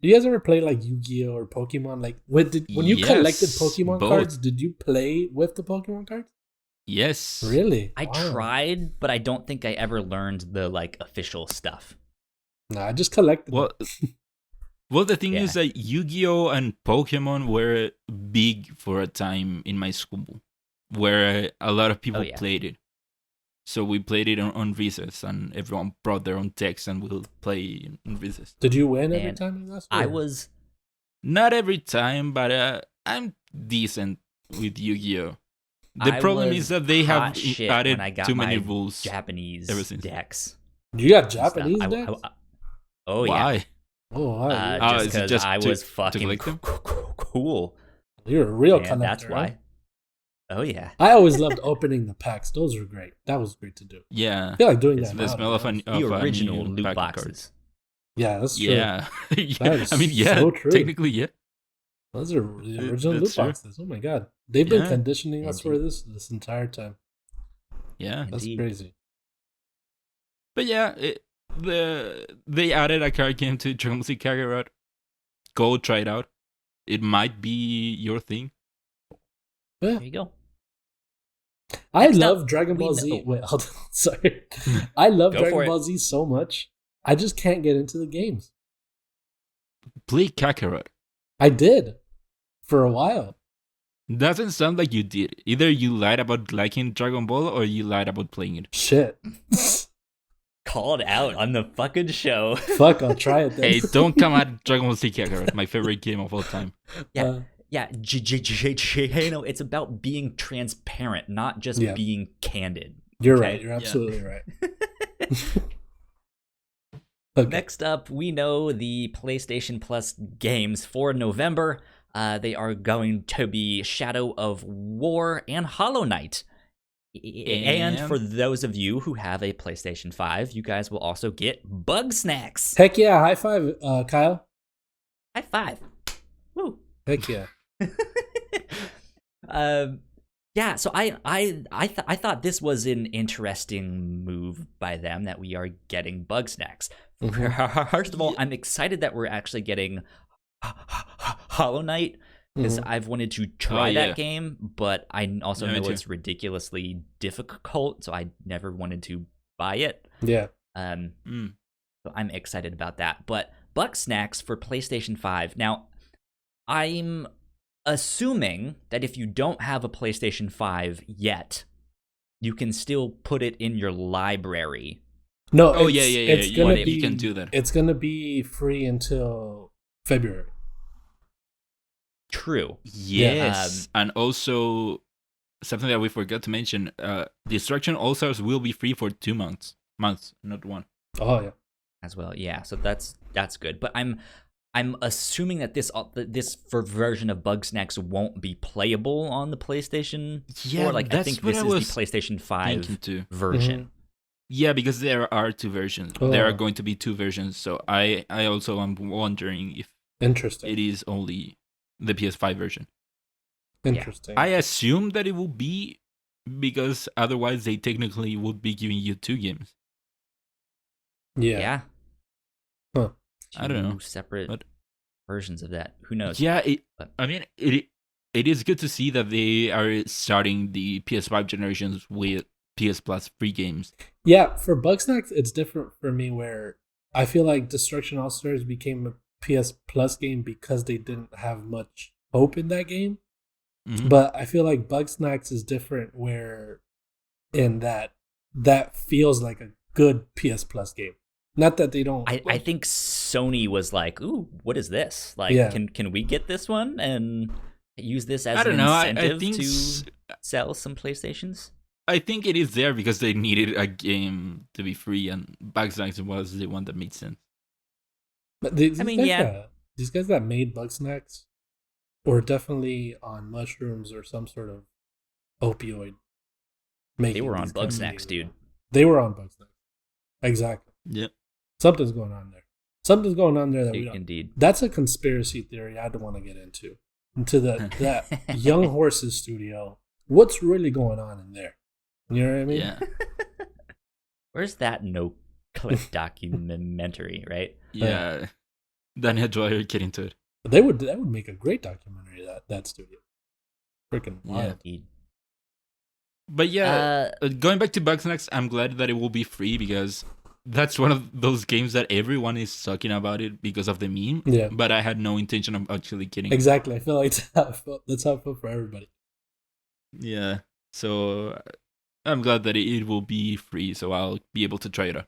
you guys ever play like Yu-Gi-Oh or Pokemon? Like, when you collected Pokemon cards, did you play with the Pokemon cards? Yes. Really? I tried, but I don't think I ever learned the like official stuff. No, I just collected. Well, the thing is that Yu-Gi-Oh and Pokemon were big for a time in my school, where a lot of people played it. So we played it on recess, and everyone brought their own decks, and we'll play in recess. Did you win every time? I was not every time, but I'm decent with Yu-Gi-Oh. The problem is that they have added too many rules. Japanese decks. You got Japanese decks? Oh Why? yeah. Oh, why? Just because I was fucking cool. You're a real collector. That's why. Right? Oh yeah. I always loved opening the packs. Those were great. That was great to do. Yeah. I feel like doing that. The smell of the original loot boxes. Yeah, that's true. Yeah. I mean, so true. Technically, yeah. Those are the original loot boxes. Oh my god. They've been conditioning us for this entire time. Yeah. That's Indeed. crazy. But yeah, they added a card game to Dragon Ball Z Kakarot. Go try it out. It might be your thing. Yeah. There you go. I Next love up, Dragon we Ball know- Z. Wait, hold on. Sorry. I love Go for Dragon it. Ball Z so much. I just can't get into the games. Play Kakarot. I did for a while. Doesn't sound like you did. Either you lied about liking Dragon Ball or you lied about playing it. Shit. Called out on the fucking show. Fuck, I'll try it then. Hey, don't come at Dragon Ball Z Kakarot, my favorite game of all time. Yeah. Yeah, it's about being transparent, not just Yeah. being candid. You're Okay. right. You're absolutely right. Okay. Next up, we know the PlayStation Plus games for November. They are going to be Shadow of War and Hollow Knight. And for those of you who have a PlayStation 5, you guys will also get Bug Snacks. Heck yeah! High five, Kyle. High five. Woo. Heck yeah. Yeah, so I thought this was an interesting move by them that we are getting Bug Snacks. First of all, I'm excited that we're actually getting Hollow Knight because I've wanted to try that game, but I also know it's ridiculously difficult, so I never wanted to buy it. Yeah. So I'm excited about that. But Bug Snacks for PlayStation 5. Now, I'm assuming that if you don't have a PlayStation 5 yet, you can still put it in your library. No. Oh, It's gonna be, you can do that. It's gonna be free until February. True. Yes. And also, something that we forgot to mention, Destruction All-Stars will be free for 2 months. Months, not one. Oh yeah. As well, yeah. So that's good. But I'm assuming that this version of Bug Snacks won't be playable on the PlayStation 4. Yeah, I that's think what this I is was the PlayStation 5 thinking too. version. Yeah, because there are 2 versions. Oh. There are going to be 2 versions. So I also am wondering if Interesting. it is only the PS5 version. Interesting. I assume that it will be, because otherwise they technically would be giving you 2 games. Yeah. Two I don't know. separate versions of that. Who knows? Yeah, But- I mean, it is good to see that they are starting the PS5 generations with PS Plus free games. Yeah, for Bugsnax, it's different for me where I feel like Destruction All Stars became a PS Plus game because they didn't have much hope in that game. Mhm. But I feel like Bugsnax is different where in that feels like a good PS Plus game. Not that they don't. I think Sony was like, "Ooh, what is this? Like, Yeah. can we get this one and use this as I don't an know. I incentive think to sell some PlayStations?" I think it is there because they needed a game to be free, and Bugsnax was the one that made sense. But these I mean, guys yeah. these guys that made Bugsnax were definitely on mushrooms or some sort of opioid. They were on these Bug games. Snacks, dude. They were on Bugsnax. Exactly. Yep. Something's going on there. Something's going on there that we don't. Indeed. That's a conspiracy theory I don't want to get into. Into that Young Horses studio. What's really going on in there? You know what I mean? Yeah. Where's that no clip documentary, right? Yeah. Daniel Dwyer, get into it. That would make a great documentary, that studio. Freaking wild. Indeed. But yeah, going back to Bugsnax, I'm glad that it will be free because that's one of those games that everyone is talking about it because of the meme. Yeah. But I had no intention of actually getting it. Exactly. I feel like that's how it felt for everybody. Yeah. So I'm glad that it will be free, so I'll be able to try it out.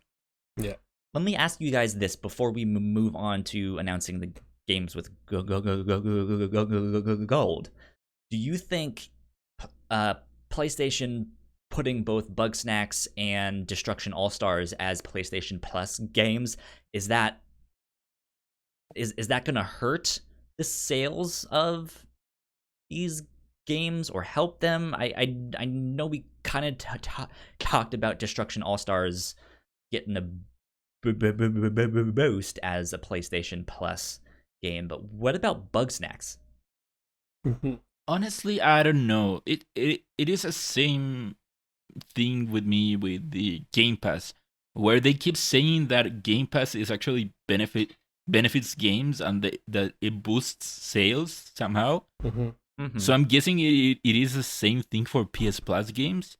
Yeah. Let me ask you guys this before we move on to announcing the games with gold. Do you think PlayStation putting both Bugsnax and Destruction All Stars as PlayStation Plus games is that going to hurt the sales of these games or help them? I know we kind of talked about Destruction All Stars getting a boost as a PlayStation Plus game, but what about Bugsnax? Mm-hmm. Honestly, I don't know. It is the same thing with me with the Game Pass, where they keep saying that Game Pass is actually benefits games and that it boosts sales somehow. So I'm guessing it is the same thing for PS Plus games.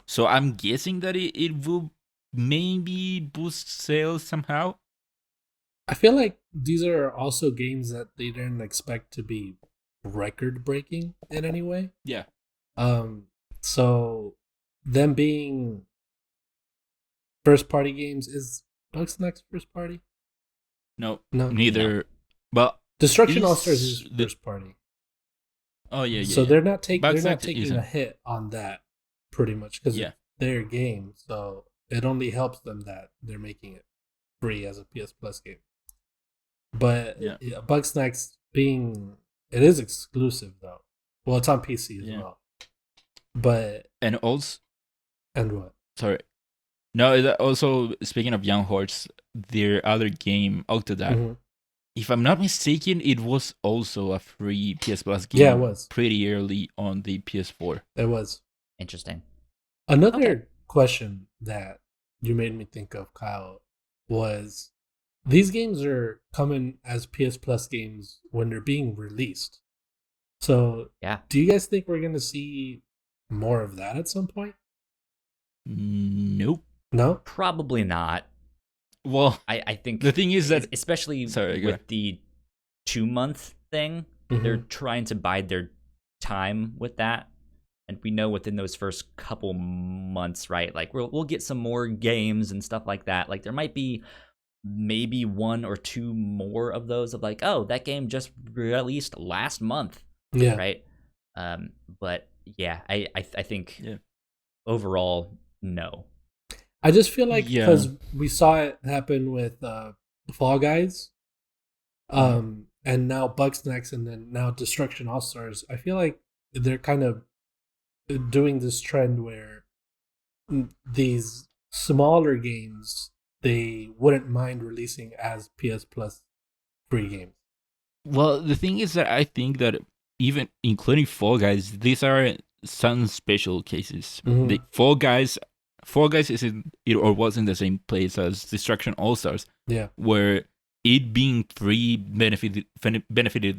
So I'm guessing that it will maybe boost sales somehow. I feel like these are also games that they didn't expect to be record breaking in any way. Yeah. So them being first party games, is Bugsnax first party? No, No. neither. Well, Destruction All Stars is first party. Oh yeah. So they're not taking isn't. a hit on that pretty much because it's their game. So it only helps them that they're making it free as a PS Plus game. But Bugsnax it is exclusive though. Well, it's on PC as well. But and what? Sorry. No, also speaking of Young Horse, their other game, Octodad. If I'm not mistaken, it was also a free PS Plus game. Yeah, it was. Pretty early on the PS4. It was. Interesting. Another question that you made me think of, Kyle, was these games are coming as PS Plus games when they're being released. So, do you guys think we're going to see more of that at some point? Nope. No? Probably not. Well, I think the thing is that especially with the 2-month thing, they're trying to bide their time with that, and we know within those first couple months, right? Like we'll get some more games and stuff like that. Like there might be maybe 1 or 2 more of those of like, oh, that game just released last month, right? But yeah, I think overall, no. I just feel like because we saw it happen with Fall Guys, and now Bugsnax, and then now Destruction All Stars. I feel like they're kind of doing this trend where these smaller games they wouldn't mind releasing as PS Plus free games. Well, the thing is that I think that even including Fall Guys, these are some special cases. The Fall Guys isn't or wasn't the same place as Destruction All Stars. Yeah, where it being free benefited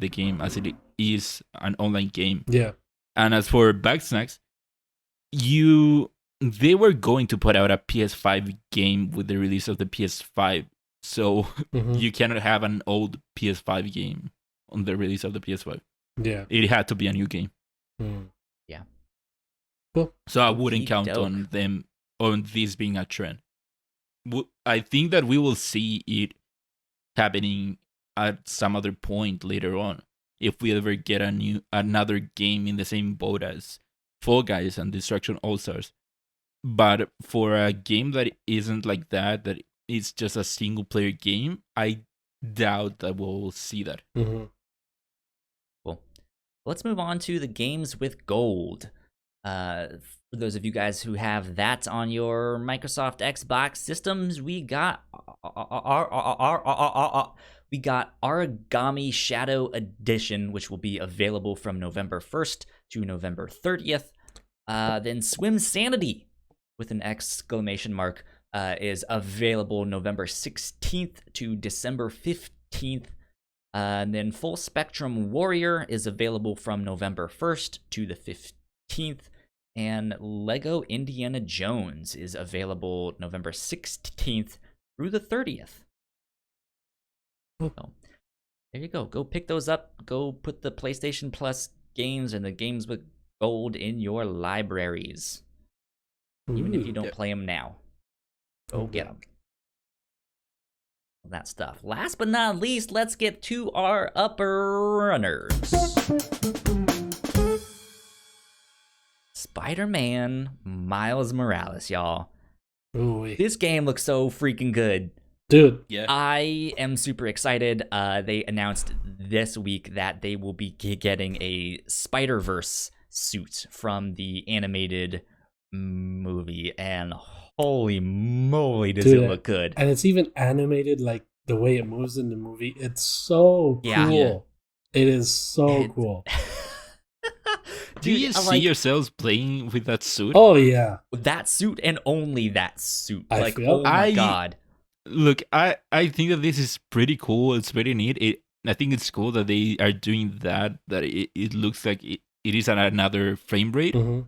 the game as it is an online game. Yeah, and as for Bugsnax, they were going to put out a PS5 game with the release of the PS5, so you cannot have an old PS5 game on the release of the PS5. Yeah, it had to be a new game. Yeah. Cool. So I wouldn't count on this being a trend. I think that we will see it happening at some other point later on if we ever get another game in the same boat as Fall Guys and Destruction All Stars. But for a game that isn't like that is just a single player game, I doubt that we'll see that. Cool. Let's move on to the games with gold. For those of you guys who have that on your Microsoft Xbox systems, we got Origami Shadow Edition, which will be available from November 1st to November 30th. Then Swim Sanity with an exclamation mark is available November 16th to December 15th. And then Full Spectrum Warrior is available from November 1st to the 15th. And Lego Indiana Jones is available November 16th through the 30th. So, there you go. Go pick those up. Go put the PlayStation Plus games and the games with gold in your libraries. Even if you don't play them now. Go get them. That stuff. Last but not least, let's get to our upper runners. Spider-Man Miles Morales, y'all. Ooh. This game looks so freaking good. Dude. Yeah. I am super excited. They announced this week that they will be getting a Spider-Verse suit from the animated movie, and holy moly does it look good. And it's even animated, like the way it moves in the movie. It's so cool. Yeah. It is so cool. Do you see yourselves playing with that suit? Oh yeah, that suit and only that suit. I feel- oh my god. Look, I think that this is pretty cool. It's pretty neat. I think it's cool that they are doing that. That it looks like it is at another frame rate. Mm-hmm.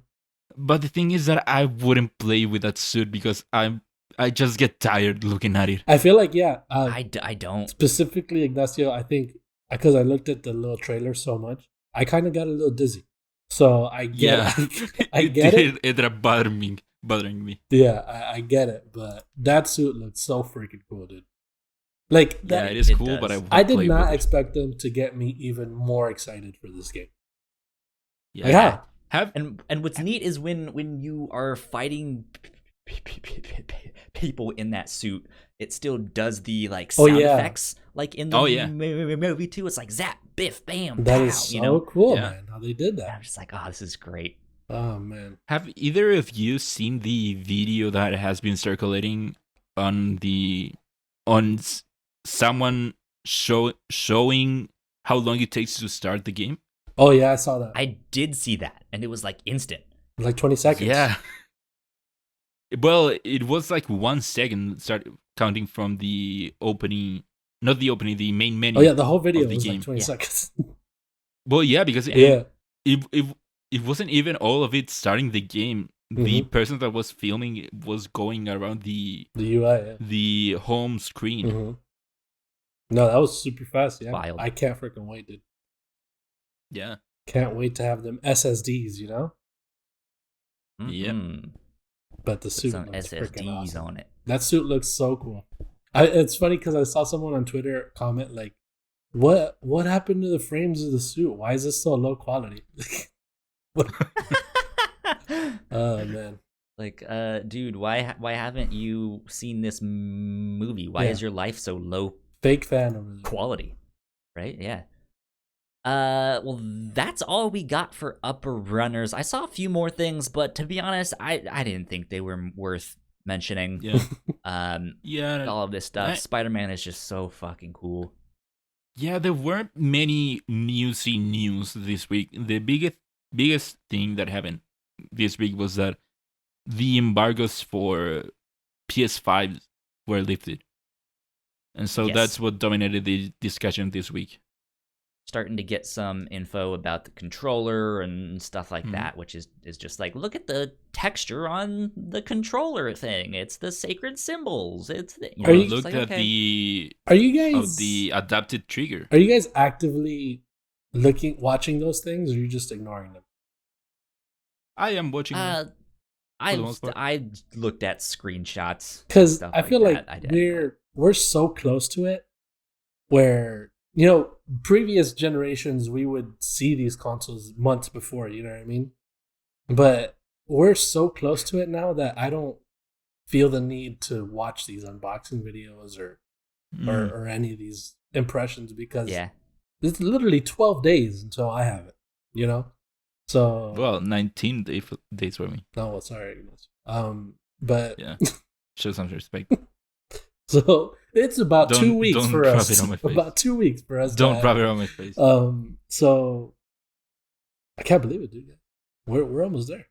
But the thing is that I wouldn't play with that suit because I just get tired looking at it. I feel like I don't. Specifically, Ignacio, I think because I looked at the little trailer so much, I kind of got a little dizzy. So I get it. I get it. It bothering me. Yeah, I get it. But that suit looks so freaking cool, dude. Like that, Yeah, it is it cool, does. but I did play not with it. expect them to get me even more excited for this game. Yeah. Like, how? Have And what's neat is when you are fighting people in that suit, it still does the like sound effects like in the movie too. It's like zap, biff, bam, That pow, is so you know? cool, Yeah. man. How they did And that. I'm just like, oh, this is great. Oh man. Have either of you seen the video that has been circulating on someone showing how long it takes to start the game? Oh yeah, I saw that. I did see that, and it was like instant. Like 20 seconds. Yeah. Well, it was like 1 second start counting from the opening, not the opening, the main menu. Oh yeah, the whole video of the was game. like 20 Yeah. seconds. Well, yeah, because Yeah. it wasn't even all of it starting the game. The Mhm. person that was filming was going around The UI, yeah. the home screen. Mhm. No, that was super fast. Yeah, Wild. I can't freaking wait, dude. Yeah. Can't wait to have them SSDs, you know. Yep. Mhm. But the Put suit some looks freaking SSDs awesome. on it. That suit looks so cool. It's funny because I saw someone on Twitter comment like, "What happened to the frames of the suit? Why is this so low quality?" What? Oh man. Like, dude, why haven't you seen this movie? Why Yeah. is your life so low Fake fan over there. quality? Right? Yeah. Well, that's all we got for Upper Runners. I saw a few more things, but to be honest, I didn't think they were worth mentioning. Yeah. Yeah, all of this stuff. I- Spider-Man is just so fucking cool. Yeah, there weren't many newsy news this week. The biggest thing that happened this week was that the embargoes for PS5 were lifted. And so Yes. that's what dominated the discussion this week. Starting to get some info about the controller and stuff like Mhm. that, which is just like, look at the texture on the controller thing. It's the sacred symbols. It's the, Are you- it's Looked like, at okay. the Are you guys the adapted trigger. Are you guys actively watching those things, or are you just ignoring them? I am watching. them. I the most part. I looked at screenshots Because stuff I feel that. like I did. we're so close to it, where previous generations we would see these consoles months before. You know what I mean? But we're so close to it now that I don't feel the need to watch these unboxing videos or or any of these impressions because Yeah. it's literally 12 days until I have it. You know? So Well, 19 days for me. no, sorry. But Yeah. Show some respect. so it's about 2 weeks don't for rub us. it on my face. About 2 weeks for us. Don't to rub have it on my face. So I can't believe it, dude. We're almost there.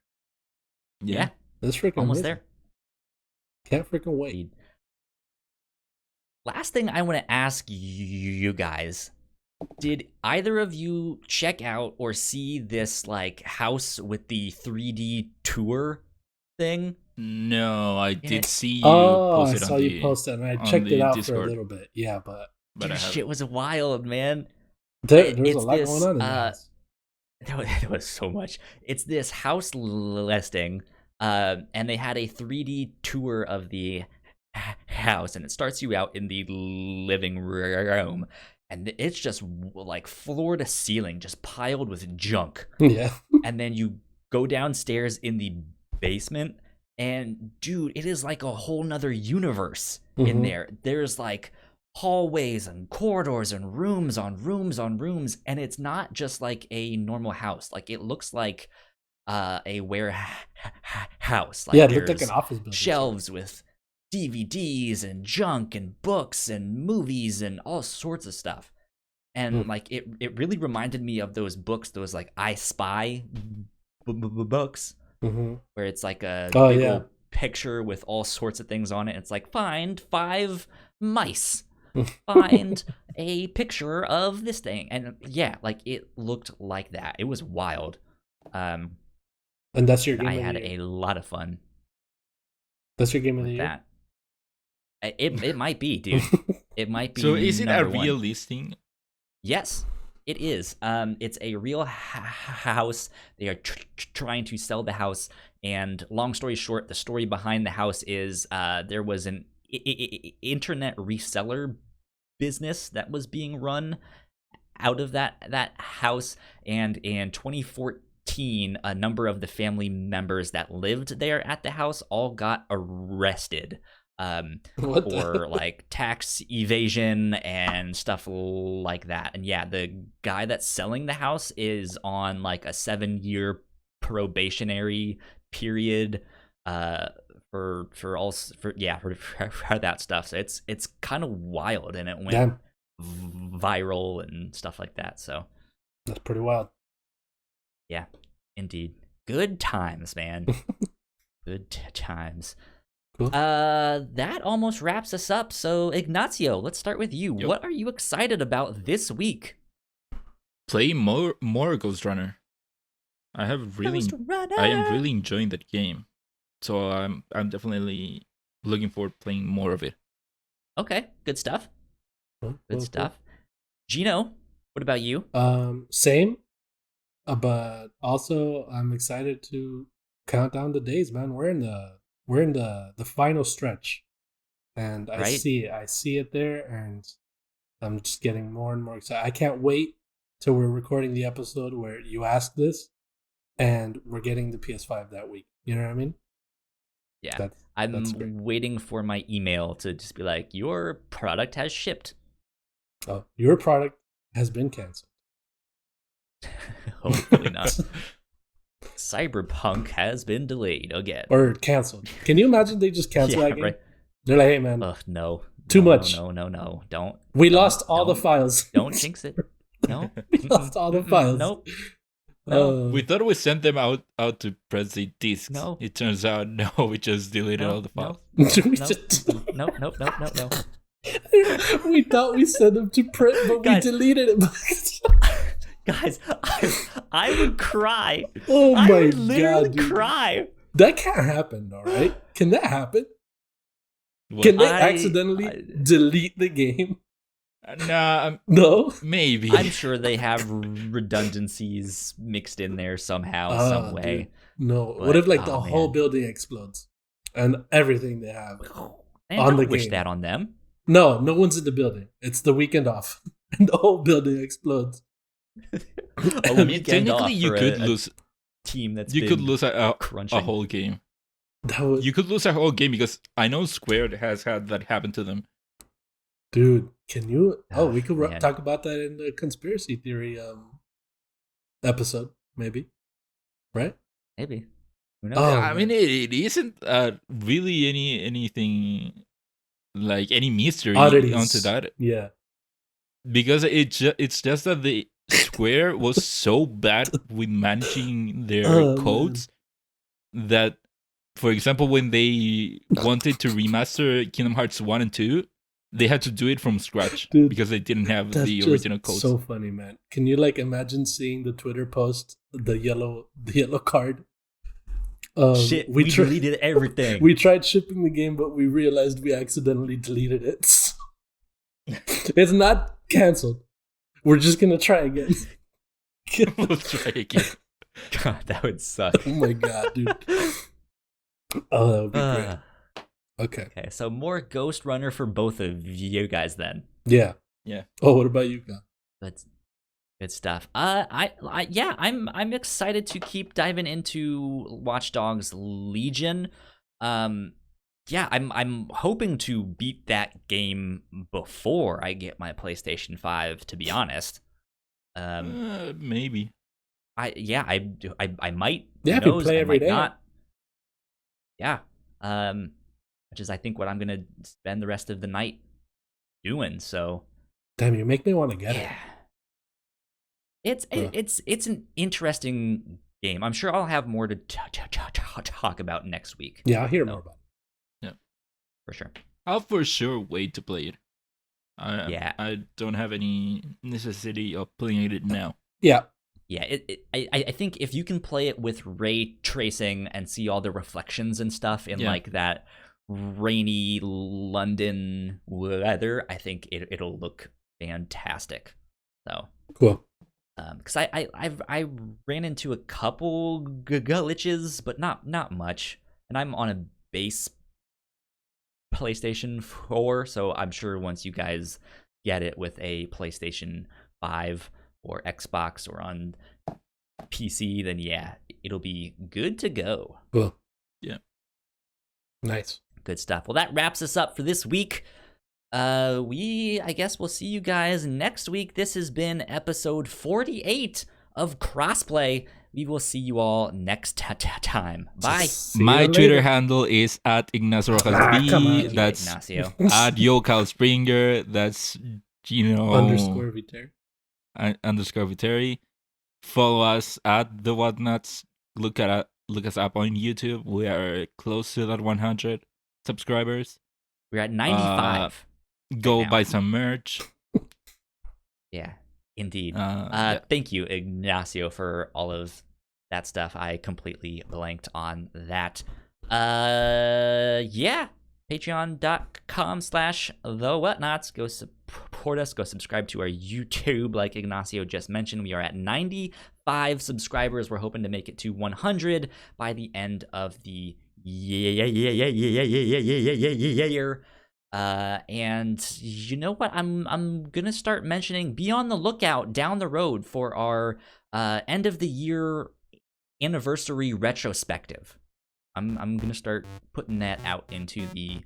Yeah. That's freaking Almost amazing. there. Can't freaking wait. Indeed. Last thing I want to ask you guys. Did either of you check out or see this like house with the 3D tour thing? No, I did it- see you Oh, post I it saw on you the, post it, and I on checked it the out for a Discord. little bit. Yeah, but but I Dude, have shit was wild, man. there's a It's lot this, going on in that. There was so much. It's this house listing, and they had a 3D tour of the house, and it starts you out in the living room, and it's just like floor to ceiling, just piled with junk. Yeah. And then you go downstairs in the basement, and dude, it is like a whole nother universe in Mhm. there. There's like hallways and corridors and rooms on rooms on rooms, and it's not just like a normal house. Like it looks like a warehouse. Like Yeah, it looked like there's an office building. shelves with DVDs and junk and books and movies and all sorts of stuff. and like it really reminded me of those books, those like I Spy books, where it's like a big old picture with all sorts of things on it. It's like, find 5 mice, find a picture of this thing, and yeah, like it looked like that. It was wild. And that's your game. I had a lot of fun. That's your game of the year. That it might be, dude. It might be. So is it a real one. listing? Yes, it is. It's a real house. They are trying to sell the house, and long story short, the story behind the house is there was an internet reseller business that was being run out of that house, and in 2014, a number of the family members that lived there at the house all got arrested. For like tax evasion and stuff like that. And yeah, the guy that's selling the house is on like a 7-year probationary period for that stuff. So it's kind of wild, and it went viral and stuff like that. So that's pretty wild. Yeah, indeed. Good times, man. Good times. Cool. That almost wraps us up. So, Ignacio, let's start with you. Yep. What are you excited about this week? Play more Ghostrunner. I am really enjoying that game. So I'm definitely looking forward to playing more of it. Okay, good stuff. Good stuff. Gino, what about you? Same. But also I'm excited to count down the days, man. We're in the final stretch, and I see it there, and I'm just getting more and more excited. I can't wait till we're recording the episode where you ask this, and we're getting the PS5 that week. You know what I mean? Yeah, I'm waiting for my email to just be like, your product has shipped. Oh, your product has been canceled. Hopefully not. Cyberpunk has been delayed again. Or canceled. Can you imagine they just cancel that game? Right. They're like, hey, man. No. Too much. No. Don't. We lost all the files. Don't jinx it. No. We lost all the files. Nope. No. We thought we sent them out to press the discs. No. It turns out, no, we just deleted all the files. No. We thought we sent them to print, but we deleted it. Guys, I would cry. Oh my God, I would literally cry. That can't happen, though, right? Can that happen? Can they accidentally delete the game? No. Maybe. I'm sure they have redundancies mixed in there somehow, some way. Dude. No. But, what if the whole building explodes and everything they have on the game? Wish that on them. No one's in the building. It's the weekend off, and the whole building explodes. I mean, technically, you could lose team that's you could lose a whole game. You could lose a whole game because I know Square has had that happen to them. Dude, can you? Oh, we could talk about that in the conspiracy theory episode, maybe. Right? Maybe. I mean, it isn't really anything like any mystery onto that. Yeah. Because it's just that the Square was so bad with managing their codes that, for example, when they wanted to remaster Kingdom Hearts 1 and 2, they had to do it from scratch. Dude, because they didn't have the original codes. So funny, man. Can you imagine seeing the Twitter post, the yellow card? Shit, we deleted everything. We tried shipping the game, but we realized we accidentally deleted it. It's not canceled. We're just gonna try again. We'll try again. God, that would suck. Oh my God, dude. Oh, that would be great. Okay, so more Ghostrunner for both of you guys then. Yeah. Oh, what about you, God? That's good stuff. I'm excited to keep diving into Watch Dogs Legion. I'm hoping to beat that game before I get my PlayStation 5, to be honest. Maybe. I might. Yeah, if you play every day. Not. Yeah. Which is, I think, what I'm going to spend the rest of the night doing, so. Damn, you make me want to get it. It's an interesting game. I'm sure I'll have more to talk about next week. Yeah, I'll hear more about it. Yeah, for sure. I'll for sure wait to play it. Yeah, I don't have any necessity of playing it now. Yeah. Yeah, I think if you can play it with ray tracing and see all the reflections and stuff in like that rainy London weather, I think it'll look fantastic. So cool. Because I ran into a couple glitches, but not much, and I'm on a base PlayStation 4, so I'm sure once you guys get it with a PlayStation 5 or Xbox or on PC, then yeah, it'll be good to go. Cool. Yeah. Nice. Good stuff. Well, that wraps us up for this week. I guess we'll see you guys next week. This has been episode 48 of Crossplay. We will see you all next time. Bye. My Twitter handle is at Ignacio Rojas B. That's Ignacio. at Yokal Springer. That's _Viteri. _ Viteri. Follow us at the Whatnauts. Look us up on YouTube. We are close to that 100 subscribers. We're at 95. Go buy some merch. Yeah, indeed. Yeah. Thank you, Ignacio, for all of that stuff. I completely blanked on that. Yeah. Patreon.com/thewhatnauts. Go support us. Go subscribe to our YouTube, like Ignacio just mentioned. We are at 95 subscribers. We're hoping to make it to 100 by the end of the year. And you know what? I'm gonna start mentioning. Be on the lookout down the road for our end of the year anniversary retrospective. I'm gonna start putting that out into the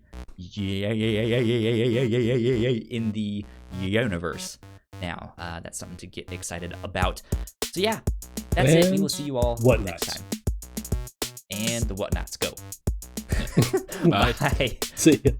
in the universe now. That's something to get excited about. So yeah, that's it. We will see you all next time. And the Whatnauts go. Bye. See ya.